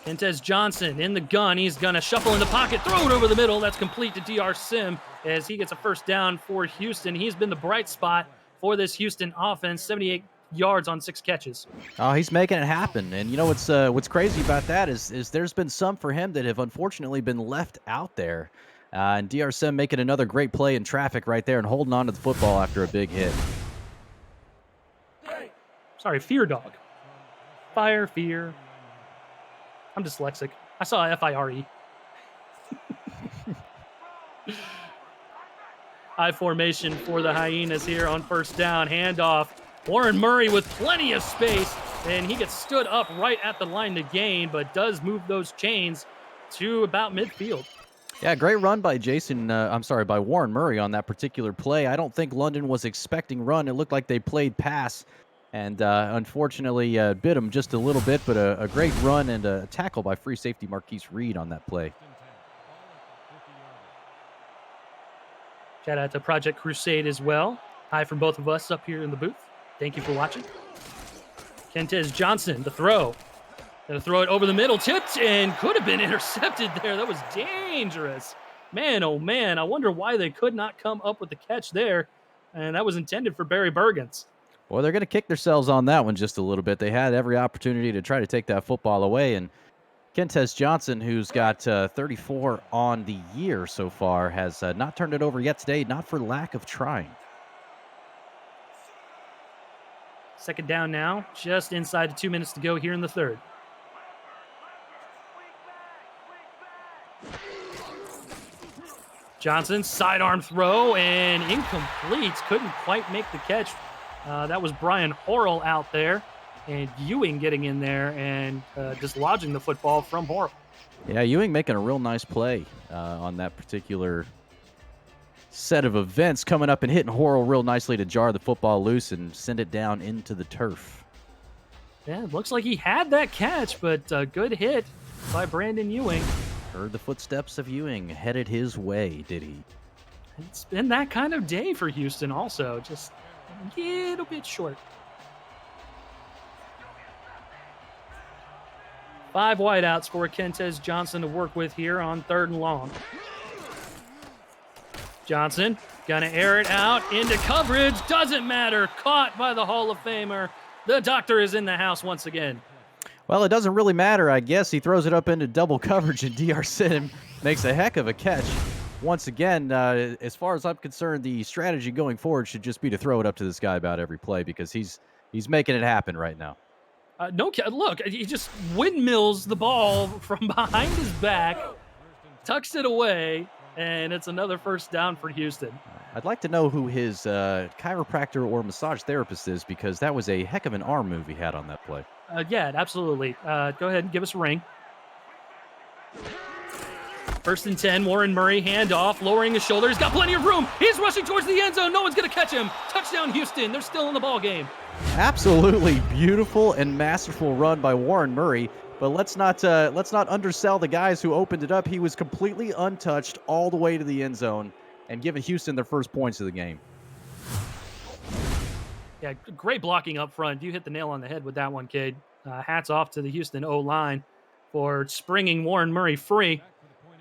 Kentez Johnson in the gun. He's going to shuffle in the pocket, throw it over the middle. That's complete to DR Sim as he gets a first down for Houston. He's been the bright spot for this Houston offense, 78 yards on 6 catches. Oh, he's making it happen. And you know what's crazy about that is there's been some for him that have unfortunately been left out there. And DR Sim making another great play in traffic right there and holding on to the football after a big hit. Sorry, Fear Dog. Fire, Fear. I'm dyslexic. I saw F-I-R-E. High formation for the Hyenas here on first down. Handoff. Warren Murray with plenty of space, and he gets stood up right at the line to gain, but does move those chains to about midfield. Yeah, great run by by Warren Murray on that particular play. I don't think London was expecting run. It looked like they played pass, and unfortunately bit him just a little bit, but a great run and a tackle by free safety Marquise Reed on that play. Shout out to Project Crusade as well. Hi from both of us up here in the booth. Thank you for watching. Kentez Johnson, the throw. Gonna throw it over the middle, tipped, and could have been intercepted there. That was dangerous. Man, oh man, I wonder why they could not come up with the catch there. And that was intended for Barry Bergens. Well, they're going to kick themselves on that one just a little bit. They had every opportunity to try to take that football away, and Kentez Johnson, who's got 34 on the year so far, has not turned it over yet today, not for lack of trying. Second down now, just inside the 2 minutes to go here in the third. Johnson, sidearm throw, and incomplete. Couldn't quite make the catch. That was Brian Horrell out there, and Ewing getting in there and dislodging the football from Horrell. Yeah, Ewing making a real nice play on that particular set of events, coming up and hitting Horrell real nicely to jar the football loose and send it down into the turf. Yeah, it looks like he had that catch, but good hit by Brandon Ewing. Heard the footsteps of Ewing headed his way, did he? It's been that kind of day for Houston also, just a little bit short. 5 wideouts for Kentez Johnson to work with here on 3rd and long. Johnson gonna air it out into coverage. Doesn't matter. Caught by the Hall of Famer. The doctor is in the house once again. Well, it doesn't really matter, I guess. He throws it up into double coverage, and D.R. Sim makes a heck of a catch. Once again, as far as I'm concerned, the strategy going forward should just be to throw it up to this guy about every play because he's making it happen right now. Look, he just windmills the ball from behind his back, tucks it away, and it's another first down for Houston. I'd like to know who his chiropractor or massage therapist is because that was a heck of an arm move he had on that play. Yeah, absolutely. Go ahead and give us a ring. 1st and 10, Warren Murray, handoff, lowering his shoulder. He's got plenty of room. He's rushing towards the end zone. No one's going to catch him. Touchdown, Houston. They're still in the ball game. Absolutely beautiful and masterful run by Warren Murray. But let's not undersell the guys who opened it up. He was completely untouched all the way to the end zone and giving Houston their first points of the game. Yeah, great blocking up front. You hit the nail on the head with that one, kid. Hats off to the Houston O-line for springing Warren Murray free.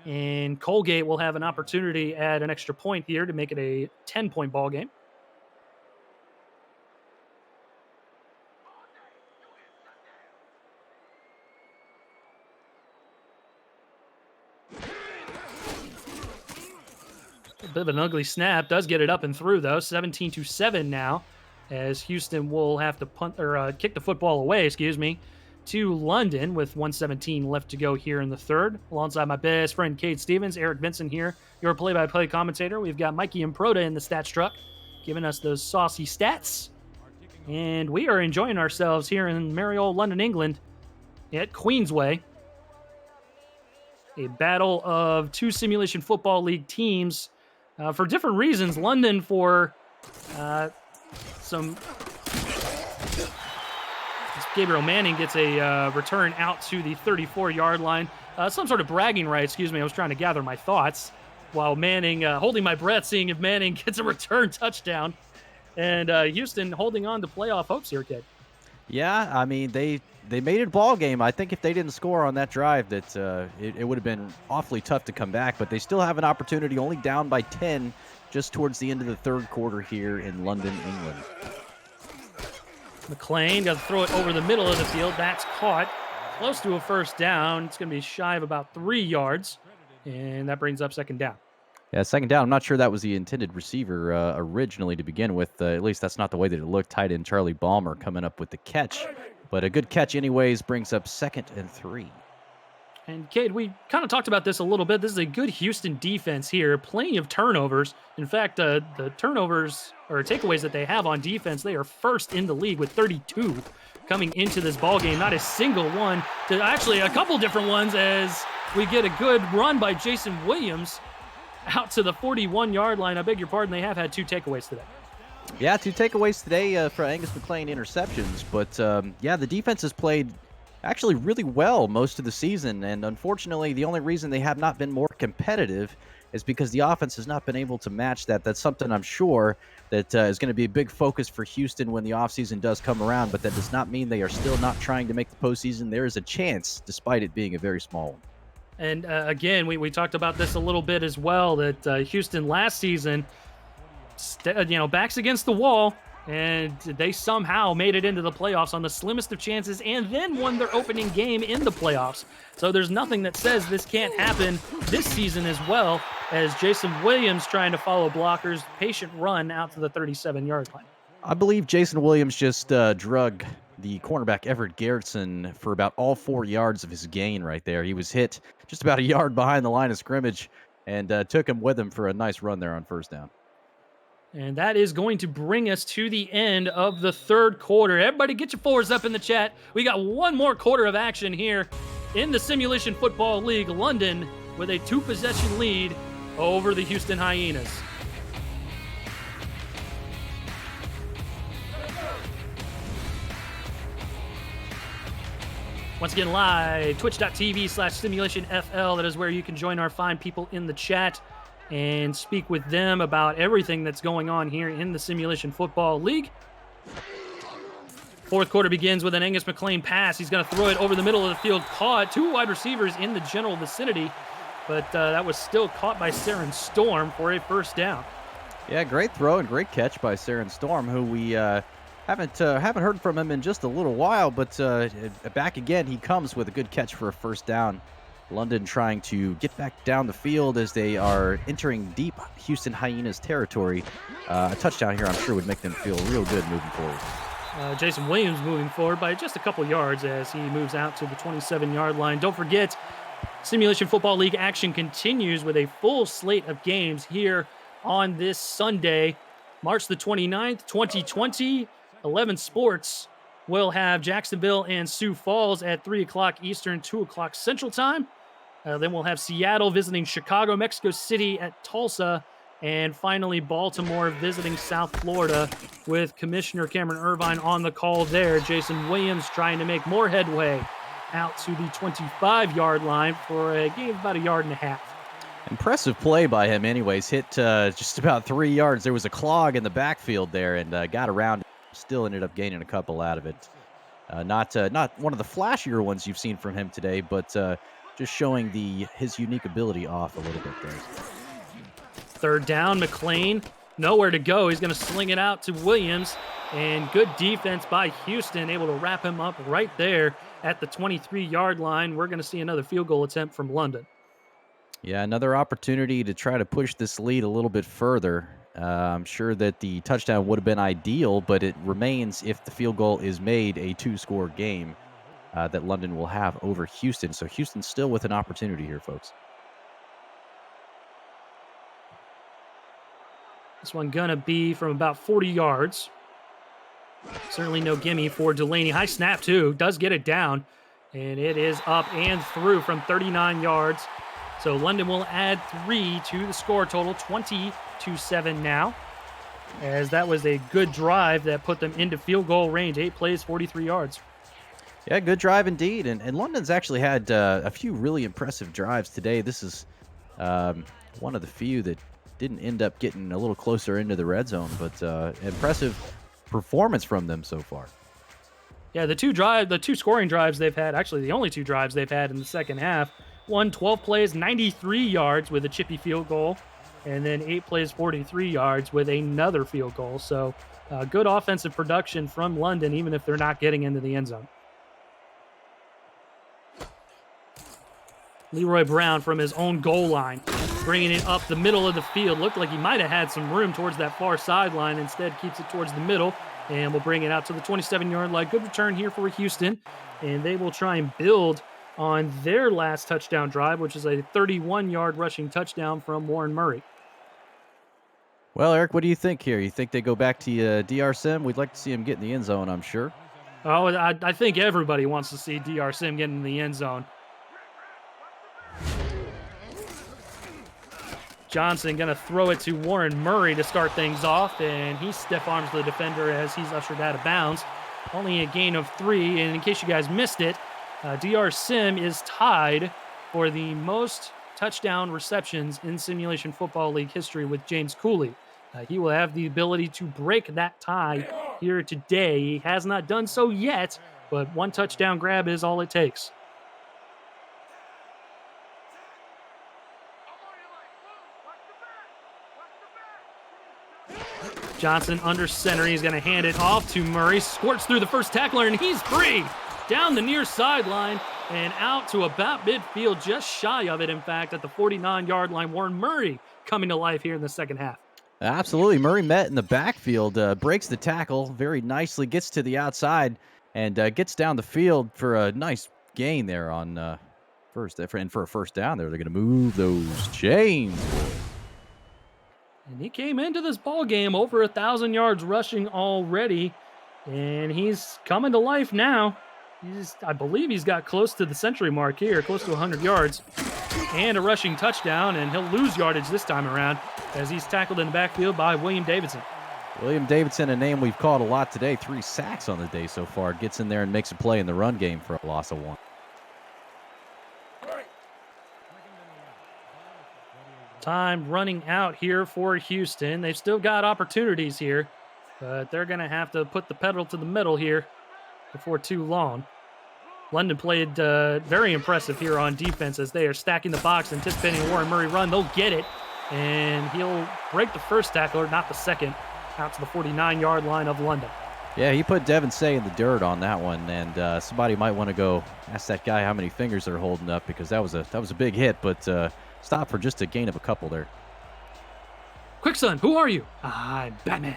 And Colgate will have an opportunity at an extra point here to make it a 10-point ball game. A bit of an ugly snap. Does get it up and through, though. 17-7 now, as Houston will have to kick the football away, to London with 1:17 left to go here in the third. Alongside my best friend, Cade Stevens, Eric Vincent here, your play-by-play commentator. We've got Mikey Improda in the stats truck, giving us those saucy stats. And we are enjoying ourselves here in merry old London, England, at Queensway. A battle of 2 Simulation Football League teams for different reasons. London for some... Gabriel Manning gets a return out to the 34-yard line. Some sort of bragging right, I was trying to gather my thoughts while Manning, holding my breath, seeing if Manning gets a return touchdown. And Houston holding on to playoff hopes here, kid. Yeah, I mean, they made it a ball game. I think if they didn't score on that drive, that it would have been awfully tough to come back. But they still have an opportunity, only down by 10, just towards the end of the third quarter here in London, England. McLean got to throw it over the middle of the field. That's caught. Close to a first down. It's going to be shy of about 3 yards. And that brings up second down. Yeah, second down. I'm not sure that was the intended receiver originally to begin with. At least that's not the way that it looked. Tight end Charlie Balmer coming up with the catch. But a good catch anyways brings up 2nd and 3. And Cade, we kind of talked about this a little bit. This is a good Houston defense here. Plenty of turnovers. In fact, the turnovers or takeaways that they have on defense, they are first in the league with 32 coming into this ball game. Not a single one. Actually, a couple different ones as we get a good run by Jason Williams out to the 41-yard line. I beg your pardon. They have had 2 takeaways today. Yeah, 2 takeaways today for Angus McLean interceptions. But, yeah, the defense has played actually really well most of the season. And unfortunately, the only reason they have not been more competitive is because the offense has not been able to match that. That's something I'm sure that is going to be a big focus for Houston when the offseason does come around. But that does not mean they are still not trying to make the postseason. There is a chance, despite it being a very small one. And again, we talked about this a little bit as well, that Houston last season, backs against the wall, and they somehow made it into the playoffs on the slimmest of chances and then won their opening game in the playoffs. So there's nothing that says this can't happen this season as well, as Jason Williams trying to follow blockers, patient run out to the 37-yard line. I believe Jason Williams just drug the cornerback Everett Garrison for about all 4 yards of his gain right there. He was hit just about a yard behind the line of scrimmage and took him with him for a nice run there on first down. And that is going to bring us to the end of the third quarter. Everybody get your 4s up in the chat. We got one more quarter of action here in the Simulation Football League. London with a 2-possession lead over the Houston Hyenas. Once again, live, twitch.tv/simulationfl. That is where you can join our fine people in the chat and speak with them about everything that's going on here in the Simulation Football League. Fourth quarter begins with an Angus McLean pass. He's going to throw it over the middle of the field. Caught 2 wide receivers in the general vicinity, but that was still caught by Saren Storm for a first down. Yeah, great throw and great catch by Saren Storm, who we haven't heard from him in just a little while, but back again, he comes with a good catch for a first down. London trying to get back down the field as they are entering deep Houston Hyenas territory. A touchdown here, I'm sure, would make them feel real good moving forward. Jason Williams moving forward by just a couple yards as he moves out to the 27-yard line. Don't forget, Simulation Football League action continues with a full slate of games here on this Sunday, March the 29th, 2020. 11 Sports will have Jacksonville and Sioux Falls at 3 o'clock Eastern, 2 o'clock Central Time. Then we'll have Seattle visiting Chicago, Mexico City at Tulsa, and finally Baltimore visiting South Florida with Commissioner Cameron Irvine on the call there. Jason Williams trying to make more headway out to the 25-yard line for a gain of about 1.5 yards. Impressive play by him anyways. Hit just about 3 yards. There was a clog in the backfield there and got around it. Still ended up gaining a couple out of it. Not one of the flashier ones you've seen from him today, but just showing his unique ability off a little bit there. Third down, McLean, nowhere to go. He's going to sling it out to Williams, and good defense by Houston, able to wrap him up right there at the 23-yard line. We're going to see another field goal attempt from London. Yeah, another opportunity to try to push this lead a little bit further. I'm sure that the touchdown would have been ideal, but it remains, if the field goal is made, a 2-score game that London will have over Houston. So Houston's still with an opportunity here, folks. This one gonna be from about 40 yards. Certainly no gimme for Delaney. High snap, too. Does get it down. And it is up and through from 39 yards. So London will add 3 to the score total, 20-7 now. As that was a good drive that put them into field goal range. 8 plays, 43 yards. Yeah, good drive indeed. And London's actually had a few really impressive drives today. This is one of the few that didn't end up getting a little closer into the red zone, but impressive performance from them so far. Yeah, the two scoring drives they've had, actually the only 2 drives they've had in the second half. One 12 plays, 93 yards with a chippy field goal, and then 8 plays, 43 yards with another field goal. So good offensive production from London, even if they're not getting into the end zone. Leroy Brown from his own goal line, bringing it up the middle of the field. Looked like he might have had some room towards that far sideline. Instead, keeps it towards the middle, and will bring it out to the 27-yard line. Good return here for Houston, and they will try and build on their last touchdown drive, which is a 31-yard rushing touchdown from Warren Murray. Well, Eric, what do you think here? You think they go back to DR Sim? We'd like to see him get in the end zone, I'm sure. Oh, I think everybody wants to see DR Sim get in the end zone. Johnson going to throw it to Warren Murray to start things off, and he stiff arms the defender as he's ushered out of bounds. Only a gain of 3, and in case you guys missed it, DR Sim is tied for the most touchdown receptions in Simulation Football League history with James Cooley. He will have the ability to break that tie here today. He has not done so yet, but one touchdown grab is all it takes. Johnson under center. He's going to hand it off to Murray. Squirts through the first tackler, and he's free. Down the near sideline and out to about midfield, just shy of it, in fact, at the 49-yard line. Warren Murray coming to life here in the second half. Absolutely. Murray met in the backfield, breaks the tackle very nicely, gets to the outside, and gets down the field for a nice gain there on first. And for a first down there, they're going to move those chains. And he came into this ball game over 1,000 yards rushing already, and he's coming to life now. I believe he's got close to the century mark here, close to 100 yards, and a rushing touchdown, and he'll lose yardage this time around as he's tackled in the backfield by William Davidson. William Davidson, a name we've called a lot today, 3 sacks on the day so far, gets in there and makes a play in the run game for a loss of 1. Time running out here for Houston. They've still got opportunities here, but they're going to have to put the pedal to the metal here before too long. London played very impressive here on defense as they are stacking the box, anticipating a Warren Murray run. They'll get it, and he'll break the first tackler, not the second, out to the 49-yard line of London. Yeah, he put Devin Say in the dirt on that one, and somebody might want to go ask that guy how many fingers they're holding up, because that was a big hit, but stop for just a gain of a couple there. Quick, son, who are you? I'm Batman.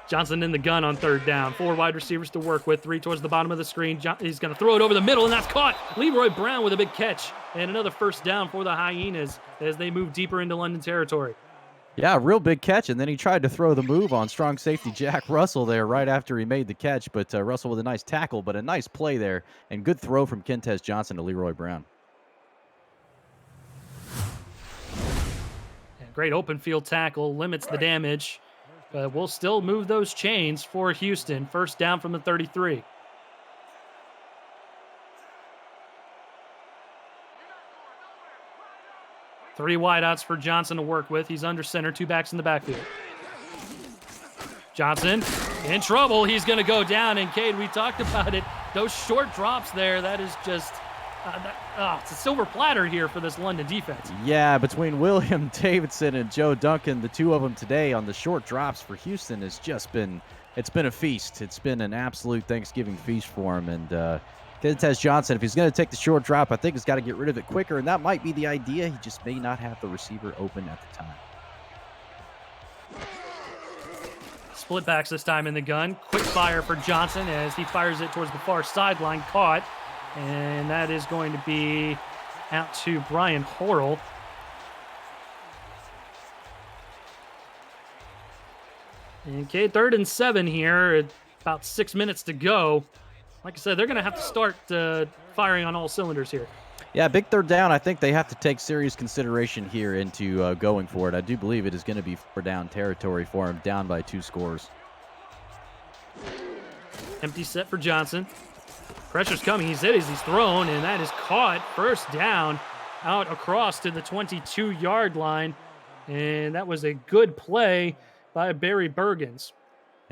Johnson in the gun on third down. 4 wide receivers to work with. 3 towards the bottom of the screen. He's going to throw it over the middle, and that's caught. Leroy Brown with a big catch. And another first down for the Hyenas as they move deeper into London territory. Yeah, real big catch, and then he tried to throw the move on strong safety Jack Russell there right after he made the catch, but Russell with a nice tackle, but a nice play there, and good throw from Kentez Johnson to Leroy Brown. And great open field tackle, limits the damage, but we'll still move those chains for Houston. First down from the 33. Three wideouts for Johnson to work with. He's under center, 2 backs in the backfield. Johnson in trouble. He's going to go down. And Cade, we talked about it. Those short drops there, that is just, it's a silver platter here for this London defense. Yeah, between William Davidson and Joe Duncan, the 2 of them today on the short drops for Houston has just been, it's been a feast. It's been an absolute Thanksgiving feast for him. And Kentez Johnson, if he's going to take the short drop, I think he's got to get rid of it quicker, and that might be the idea. He just may not have the receiver open at the time. Split backs this time in the gun. Quick fire for Johnson as he fires it towards the far sideline. Caught. And that is going to be out to Brian Horrell. And okay, 3rd and 7 here. About 6 minutes to go. Like I said, they're going to have to start firing on all cylinders here. Yeah, big 3rd down. I think they have to take serious consideration here into going for it. I do believe it is going to be 4 down territory for him, down by 2 scores. Empty set for Johnson. Pressure's coming. He's hit as he's thrown, and that is caught. First down out across to the 22-yard line. And that was a good play by Barry Bergens.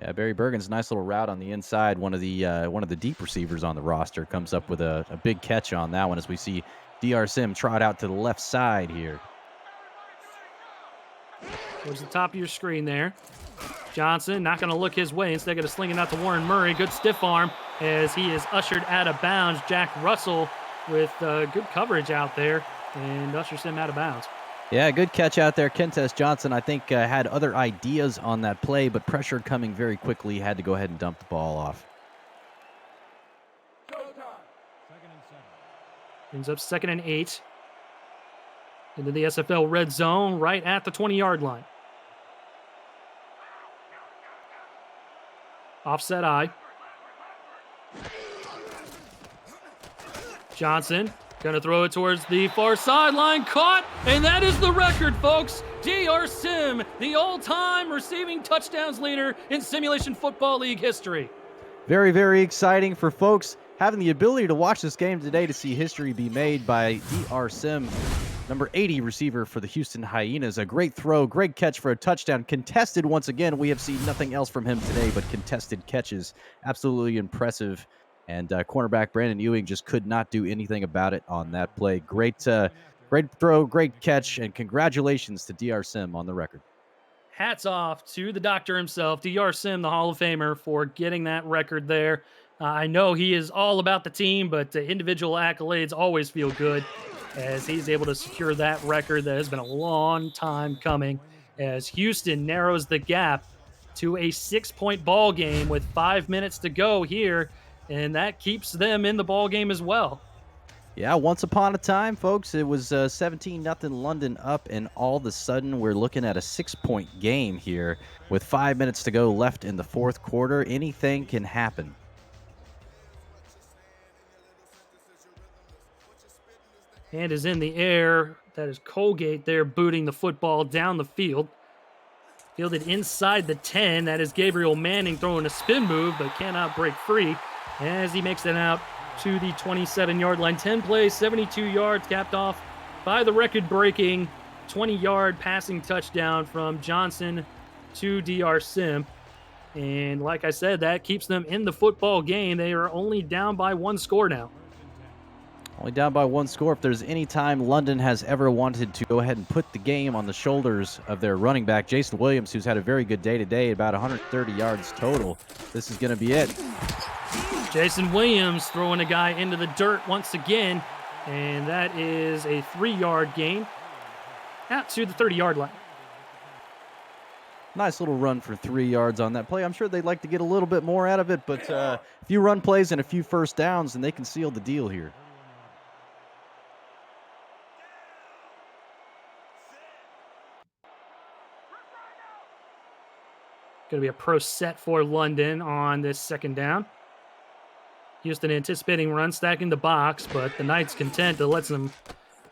Yeah, Barry Bergen's nice little route on the inside. One of the deep receivers on the roster comes up with a big catch on that one as we see DR Sim trot out to the left side here. Towards the top of your screen there. Johnson not going to look his way. Instead, going to sling it out to Warren Murray. Good stiff arm as he is ushered out of bounds. Jack Russell with good coverage out there and ushers him out of bounds. Yeah, good catch out there. Kentez Johnson, I think, had other ideas on that play, but pressure coming very quickly. Had to go ahead and dump the ball off. Brings up 2nd and 8. Into the SFL red zone, right at the 20-yard line. Offset I. Johnson gonna throw it towards the far sideline, caught, and that is the record, folks. DR Sim, the all-time receiving touchdowns leader in Simulation Football League history. Very, very exciting for folks having the ability to watch this game today to see history be made by DR Sim, number 80 receiver for the Houston Hyenas. A great throw, great catch for a touchdown. Contested once again. We have seen nothing else from him today but contested catches. Absolutely impressive. And cornerback Brandon Ewing just could not do anything about it on that play. Great throw, great catch, and congratulations to DR Sim on the record. Hats off to the doctor himself, DR Sim, the Hall of Famer, for getting that record there. I know he is all about the team, but individual accolades always feel good as he's able to secure that record that has been a long time coming as Houston narrows the gap to a 6-point ball game with 5 minutes to go here, and that keeps them in the ball game as well. Yeah, once upon a time, folks, it was 17-0 London up, and all of a sudden we're looking at a 6-point game here with 5 minutes to go left in the fourth quarter. Anything can happen. Hand is in the air. That is Colgate there booting the football down the field. Fielded inside the 10. That is Gabriel Manning throwing a spin move, but cannot break free as he makes it out to the 27-yard line. 10 plays, 72 yards, capped off by the record-breaking 20-yard passing touchdown from Johnson to DR Sim. And like I said, that keeps them in the football game. They are only down by 1 score now. Only down by 1 score. If there's any time London has ever wanted to go ahead and put the game on the shoulders of their running back, Jason Williams, who's had a very good day today, about 130 yards total, this is going to be it. Jason Williams throwing a guy into the dirt once again, and that is a 3-yard gain out to the 30-yard line. Nice little run for 3 yards on that play. I'm sure they'd like to get a little bit more out of it, but a few run plays and a few first downs, and they can seal the deal here. Going to be a pro set for London on this 2nd down. Houston anticipating run, stacking the box, but the Knights content to let some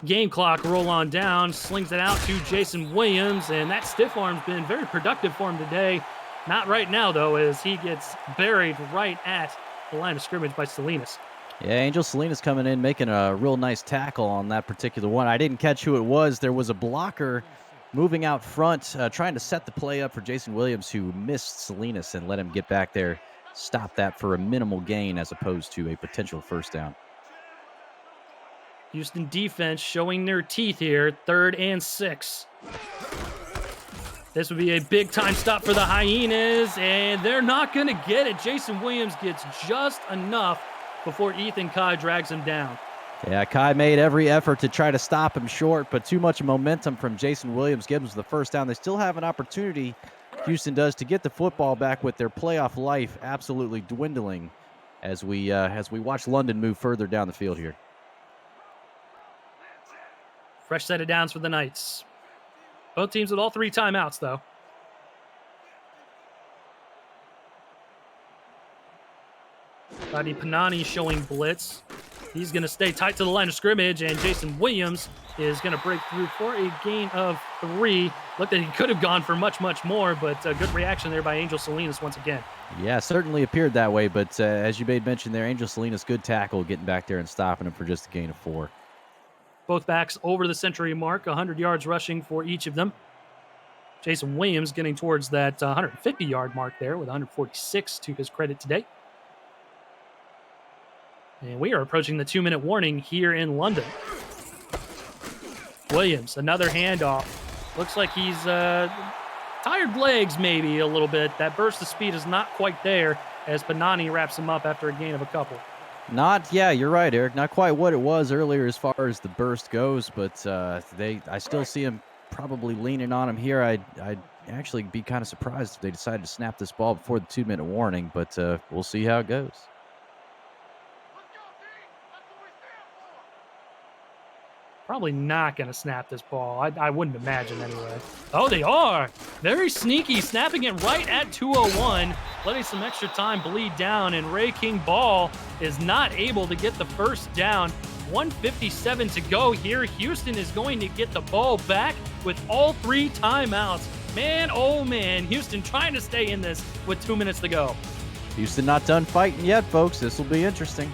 game clock roll on down. Slings it out to Jason Williams, and that stiff arm's been very productive for him today. Not right now, though, as he gets buried right at the line of scrimmage by Salinas. Yeah, Angel Salinas coming in, making a real nice tackle on that particular one. I didn't catch who it was. There was a blocker moving out front, trying to set the play up for Jason Williams, who missed Salinas and let him get back there, stop that for a minimal gain as opposed to a potential first down. Houston defense showing their teeth here, 3rd and 6. This would be a big-time stop for the Hyenas, and they're not going to get it. Jason Williams gets just enough before Ethan Kai drags him down. Yeah, Kai made every effort to try to stop him short, but too much momentum from Jason Williams gives them the first down. They still have an opportunity, Houston does, to get the football back with their playoff life absolutely dwindling as we watch London move further down the field here. Fresh set of downs for the Knights. Both teams with all 3 timeouts, though. Rodney Panani showing blitz. He's going to stay tight to the line of scrimmage, and Jason Williams is going to break through for a gain of 3. Looked like he could have gone for much, much more, but a good reaction there by Angel Salinas once again. Yeah, certainly appeared that way, but as you made mention there, Angel Salinas, good tackle, getting back there and stopping him for just a gain of 4. Both backs over the century mark, 100 yards rushing for each of them. Jason Williams getting towards that 150-yard mark there with 146 to his credit today. And we are approaching the 2-minute warning here in London. Williams, another handoff. Looks like he's tired legs maybe a little bit. That burst of speed is not quite there as Panani wraps him up after a gain of a couple. Yeah, you're right, Eric. Not quite what it was earlier as far as the burst goes, but I still see him probably leaning on him here. I'd actually be kind of surprised if they decided to snap this ball before the 2-minute warning, but we'll see how it goes. Probably not going to snap this ball. I wouldn't imagine anyway. Oh, they are. Very sneaky, snapping it right at 2:01, letting some extra time bleed down, and Ray King Ball is not able to get the first down. 1:57 to go here. Houston is going to get the ball back with all 3 timeouts. Man, oh man, Houston trying to stay in this with 2 minutes to go. Houston not done fighting yet, folks. This will be interesting.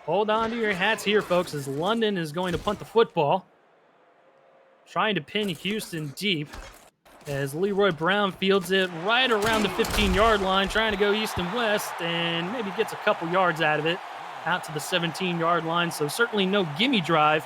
Hold on to your hats here, folks, as London is going to punt the football. Trying to pin Houston deep as Leroy Brown fields it right around the 15-yard line, trying to go east and west, and maybe gets a couple yards out of it, out to the 17-yard line. So certainly no gimme drive,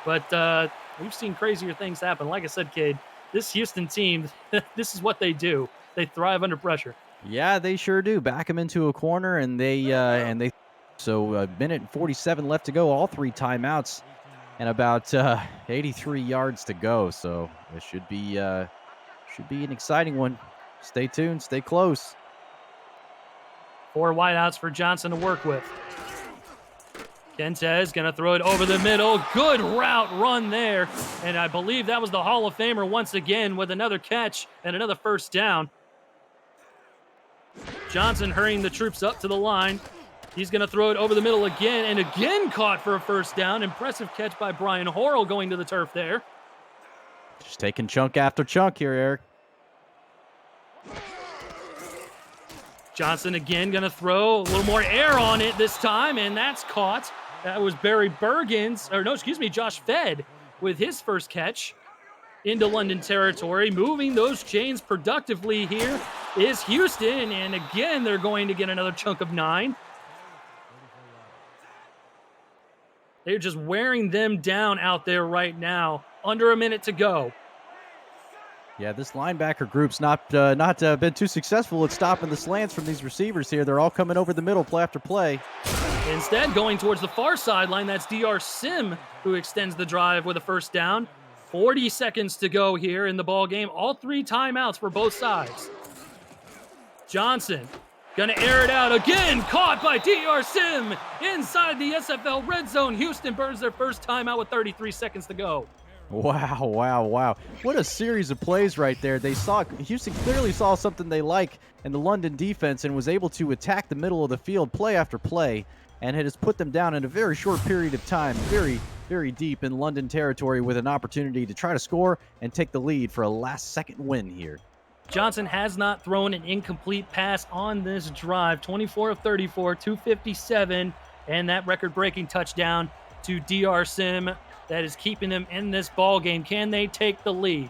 but we've seen crazier things happen. Like I said, Cade, this Houston team, this is what they do. They thrive under pressure. Yeah, they sure do. Back them into a corner, and they. So a minute and 47 left to go. All 3 timeouts, and about 83 yards to go. So it should be an exciting one. Stay tuned. Stay close. 4 wideouts for Johnson to work with. Kentez going to throw it over the middle. Good route run there. And I believe that was the Hall of Famer once again with another catch and another first down. Johnson hurrying the troops up to the line. He's going to throw it over the middle again and again caught for a first down. Impressive catch by Brian Horrell going to the turf there. Just taking chunk after chunk here, Eric. Johnson again going to throw a little more air on it this time, and that's caught. That was Josh Fedd with his first catch into London territory. Moving those chains productively here is Houston, and again, they're going to get another chunk of 9. They're just wearing them down out there right now. Under a minute to go. Yeah, this linebacker group's not been too successful at stopping the slants from these receivers here. They're all coming over the middle play after play. Instead, going towards the far sideline, that's DR Sim who extends the drive with a first down. 40 seconds to go here in the ball game. All 3 timeouts for both sides. Johnson gonna air it out again, caught by DR Sim inside the SFL red zone. Houston burns their first timeout with 33 seconds to go. Wow. What a series of plays right there. Houston clearly saw something they like in the London defense and was able to attack the middle of the field play after play, and it has put them down in a very short period of time, very, very deep in London territory, with an opportunity to try to score and take the lead for a last-second win here. Johnson has not thrown an incomplete pass on this drive. 24 of 34, 257, and that record-breaking touchdown to DR Sim that is keeping them in this ball game. Can they take the lead?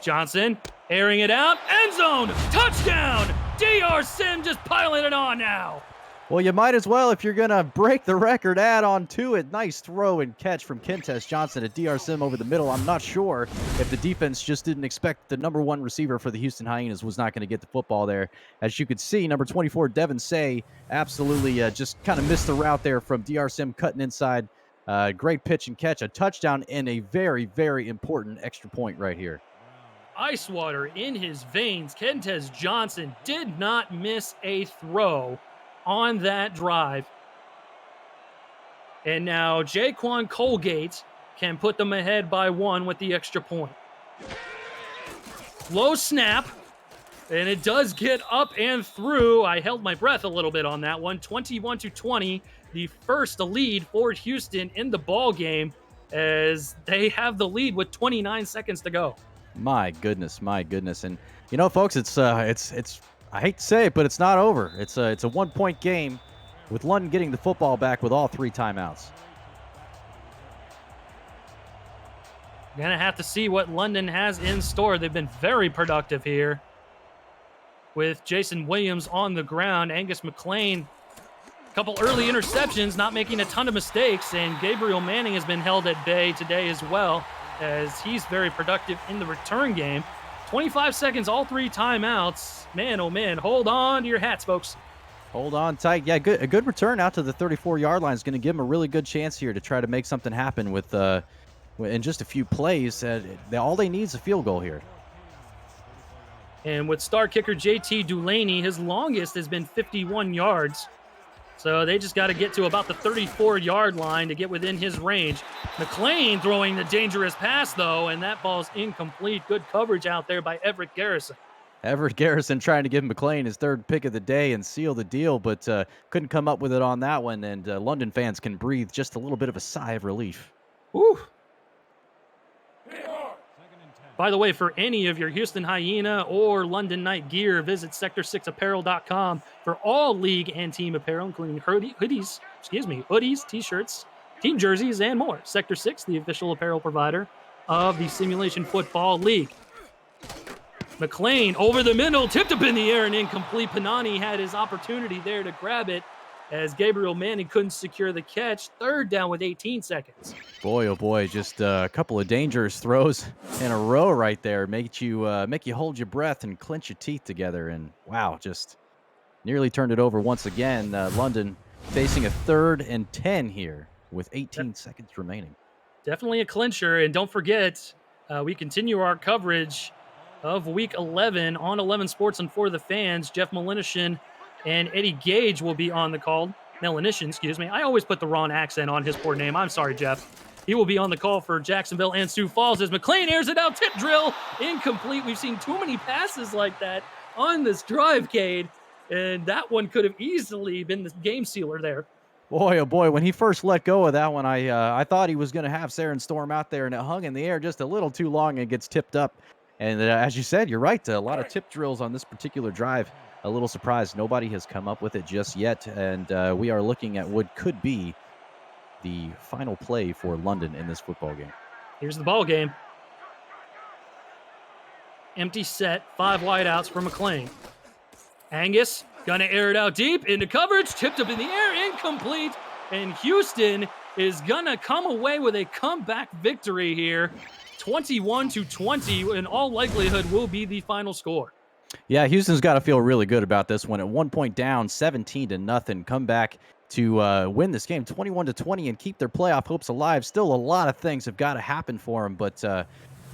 Johnson airing it out. End zone. Touchdown. DR Sim just piling it on now. Well, you might as well if you're going to break the record, add on to it. Nice throw and catch from Kentez Johnson at DR Sim over the middle. I'm not sure if the defense just didn't expect the number 1 receiver for the Houston Hyenas was not going to get the football there. As you could see, number 24, Devin Say, absolutely just kind of missed the route there from DR Sim cutting inside. Great pitch and catch, a touchdown, and a very, very important extra point right here. Ice water in his veins. Kentez Johnson did not miss a throw on that drive. And now Jaquan Colgate can put them ahead by 1 with the extra point. Low snap, and it does get up and through. I held my breath a little bit on that one. 21-20, the first lead for Houston in the ball game as they have the lead with 29 seconds to go. My goodness. And you know, folks, it's I hate to say it, but it's not over. It's a 1-point game with London getting the football back with all 3 timeouts. Gonna have to see what London has in store. They've been very productive here with Jason Williams on the ground. Angus McLean, a couple early interceptions, not making a ton of mistakes, and Gabriel Manning has been held at bay today as well, as he's very productive in the return game. 25 seconds, all 3 timeouts. Man, oh man, hold on to your hats, folks. Hold on tight. Yeah, a good return out to the 34-yard line is going to give them a really good chance here to try to make something happen with in just a few plays. All they need is a field goal here. And with star kicker JT Dulaney, his longest has been 51 yards. So they just got to get to about the 34-yard line to get within his range. McLean throwing the dangerous pass, though, and that ball's incomplete. Good coverage out there by Everett Garrison. Everett Garrison trying to give McLean his third pick of the day and seal the deal, but couldn't come up with it on that one, and London fans can breathe just a little bit of a sigh of relief. Whew. By the way, for any of your Houston Hyena or London Knight gear, visit sector6apparel.com for all league and team apparel, including hoodies, t-shirts, team jerseys, and more. Sector 6, the official apparel provider of the Simulation Football League. McLean over the middle, tipped up in the air and incomplete. Panani had his opportunity there to grab it as Gabriel Manning couldn't secure the catch. Third down with 18 seconds. Boy, oh boy, just a couple of dangerous throws in a row right there. Make you hold your breath and clench your teeth together. And wow, just nearly turned it over once again. London facing a 3rd and 10 here with 18 seconds remaining. Definitely a clincher. And don't forget, we continue our coverage of Week 11 on 11 Sports and for the fans. Jeff Melinishin and Eddie Gage will be on the call. Melinishin, excuse me. I always put the wrong accent on his poor name. I'm sorry, Jeff. He will be on the call for Jacksonville and Sioux Falls as McLean airs it out. Tip drill. Incomplete. We've seen too many passes like that on this drive, Cade. And that one could have easily been the game sealer there. Boy, oh boy, when he first let go of that one, I thought he was going to have Saren Storm out there, and it hung in the air just a little too long and gets tipped up. And as you said, you're right, a lot of tip drills on this particular drive. A little surprised nobody has come up with it just yet, and we are looking at what could be the final play for London in this football game. Here's the ball game. Empty set, 5 wideouts for McLean. Angus gonna air it out deep into coverage, tipped up in the air, incomplete, and Houston is gonna come away with a comeback victory here. 21-20, in all likelihood, will be the final score. Yeah, Houston's got to feel really good about this one. At 1 point down, 17-0, come back to win this game 21-20 and keep their playoff hopes alive. Still, a lot of things have got to happen for them, but a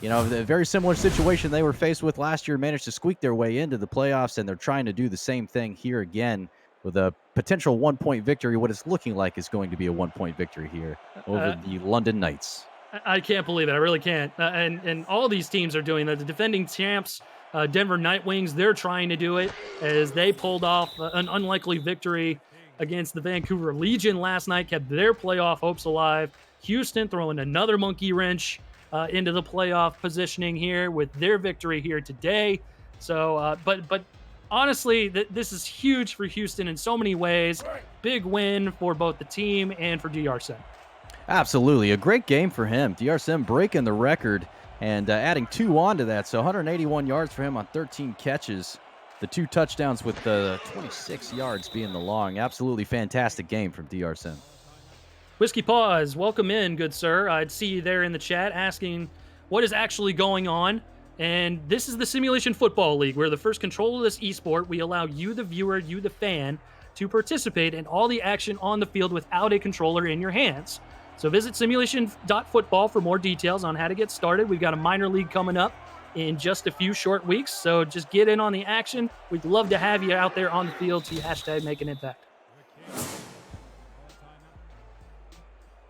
very similar situation they were faced with last year, managed to squeak their way into the playoffs, and they're trying to do the same thing here again with a potential 1-point victory. What it's looking like is going to be a 1-point victory here over the London Knights. I can't believe it. I really can't. And all these teams are doing that. The defending champs, Denver Nightwings, they're trying to do it as they pulled off an unlikely victory against the Vancouver Legion last night, kept their playoff hopes alive. Houston throwing another monkey wrench into the playoff positioning here with their victory here today. So, but honestly, this is huge for Houston in so many ways. Big win for both the team and for DR Sim. Absolutely. A great game for him. DR Sim breaking the record and adding 2 onto that. So 181 yards for him on 13 catches. The 2 touchdowns with the 26 yards being the long. Absolutely fantastic game from DR Sim. Whiskey Paws, welcome in, good sir. I'd see you there in the chat asking what is actually going on. And this is the Simulation Football League, where the first control of this esport, we allow you, the viewer, you, the fan, to participate in all the action on the field without a controller in your hands. So visit simulation.football for more details on how to get started. We've got a minor league coming up in just a few short weeks, so just get in on the action. We'd love to have you out there on the field to #make an impact.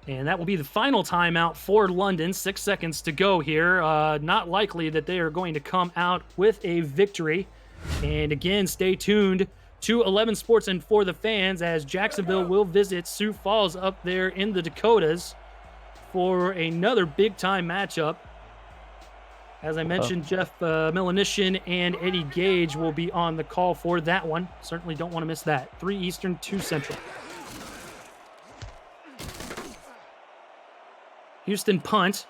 And that will be the final timeout for London. 6 seconds to go here. Not likely that they are going to come out with a victory. And again, stay tuned to 11 Sports and for the fans as Jacksonville will visit Sioux Falls up there in the Dakotas for another big-time matchup. As I mentioned, Jeff Melinishin and Eddie Gage will be on the call for that one. Certainly don't want to miss that. 3 Eastern, 2 Central. Houston punt.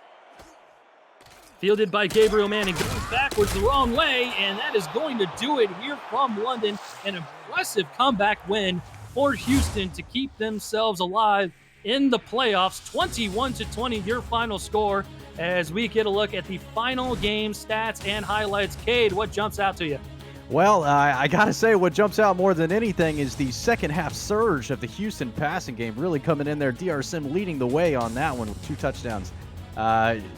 Fielded by Gabriel Manning. Goes backwards the wrong way, and that is going to do it here from London. An impressive comeback win for Houston to keep themselves alive in the playoffs. 21-20, your final score, as we get a look at the final game stats and highlights. Cade, what jumps out to you? Well, I got to say what jumps out more than anything is the second half surge of the Houston passing game really coming in there. DR Sim leading the way on that one with 2 touchdowns.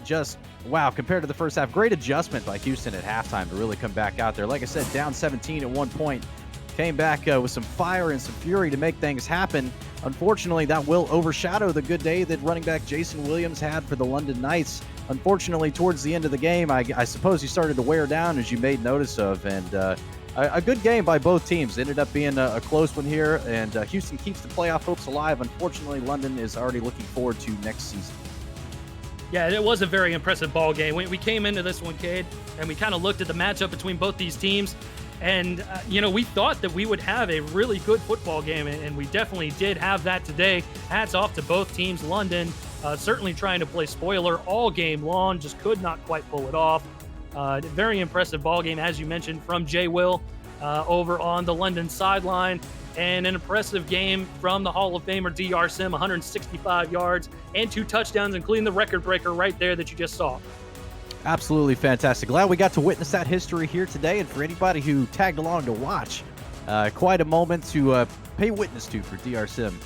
Just Wow, compared to the first half, great adjustment by Houston at halftime to really come back out there. Like I said, down 17 at one point, came back with some fire and some fury to make things happen. Unfortunately, that will overshadow the good day that running back Jason Williams had for the London Knights. Unfortunately, towards the end of the game, I suppose he started to wear down, as you made notice of, and a good game by both teams. Ended up being a close one here, and Houston keeps the playoff hopes alive. Unfortunately, London is already looking forward to next season. Yeah, it was a very impressive ball game. We came into this one, Cade, and we kind of looked at the matchup between both these teams. And, we thought that we would have a really good football game, and we definitely did have that today. Hats off to both teams. London certainly trying to play spoiler all game long, just could not quite pull it off. Very impressive ball game, as you mentioned, from Jay Will over on the London sideline. And an impressive game from the Hall of Famer DR Sim, 165 yards and 2 touchdowns, including the record breaker right there that you just saw. Absolutely fantastic. Glad we got to witness that history here today. And for anybody who tagged along to watch, quite a moment to pay witness to for DR Sim.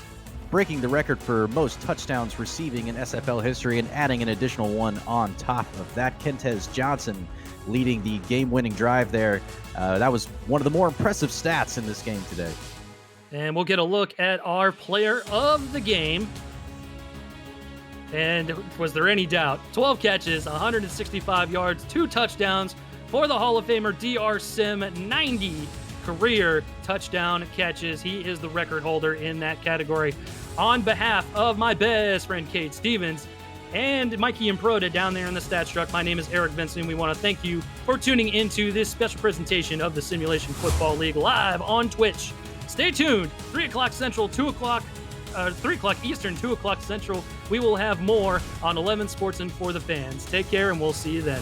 Breaking the record for most touchdowns receiving in SFL history and adding an additional one on top of that. Kentez Johnson leading the game-winning drive there. That was one of the more impressive stats in this game today. And we'll get a look at our player of the game. And was there any doubt? 12 catches, 165 yards, 2 touchdowns for the Hall of Famer DR Sim, 90 career touchdown catches. He is the record holder in that category. On behalf of my best friend, Cade Stevens, and Mikey and Proda down there in the stat truck, my name is Eric Benson. We want to thank you for tuning into this special presentation of the Simulation Football League live on Twitch. Stay tuned, 3 o'clock Central, 3 o'clock Eastern, 2 o'clock Central. We will have more on 11 Sports and for the fans. Take care, and we'll see you then.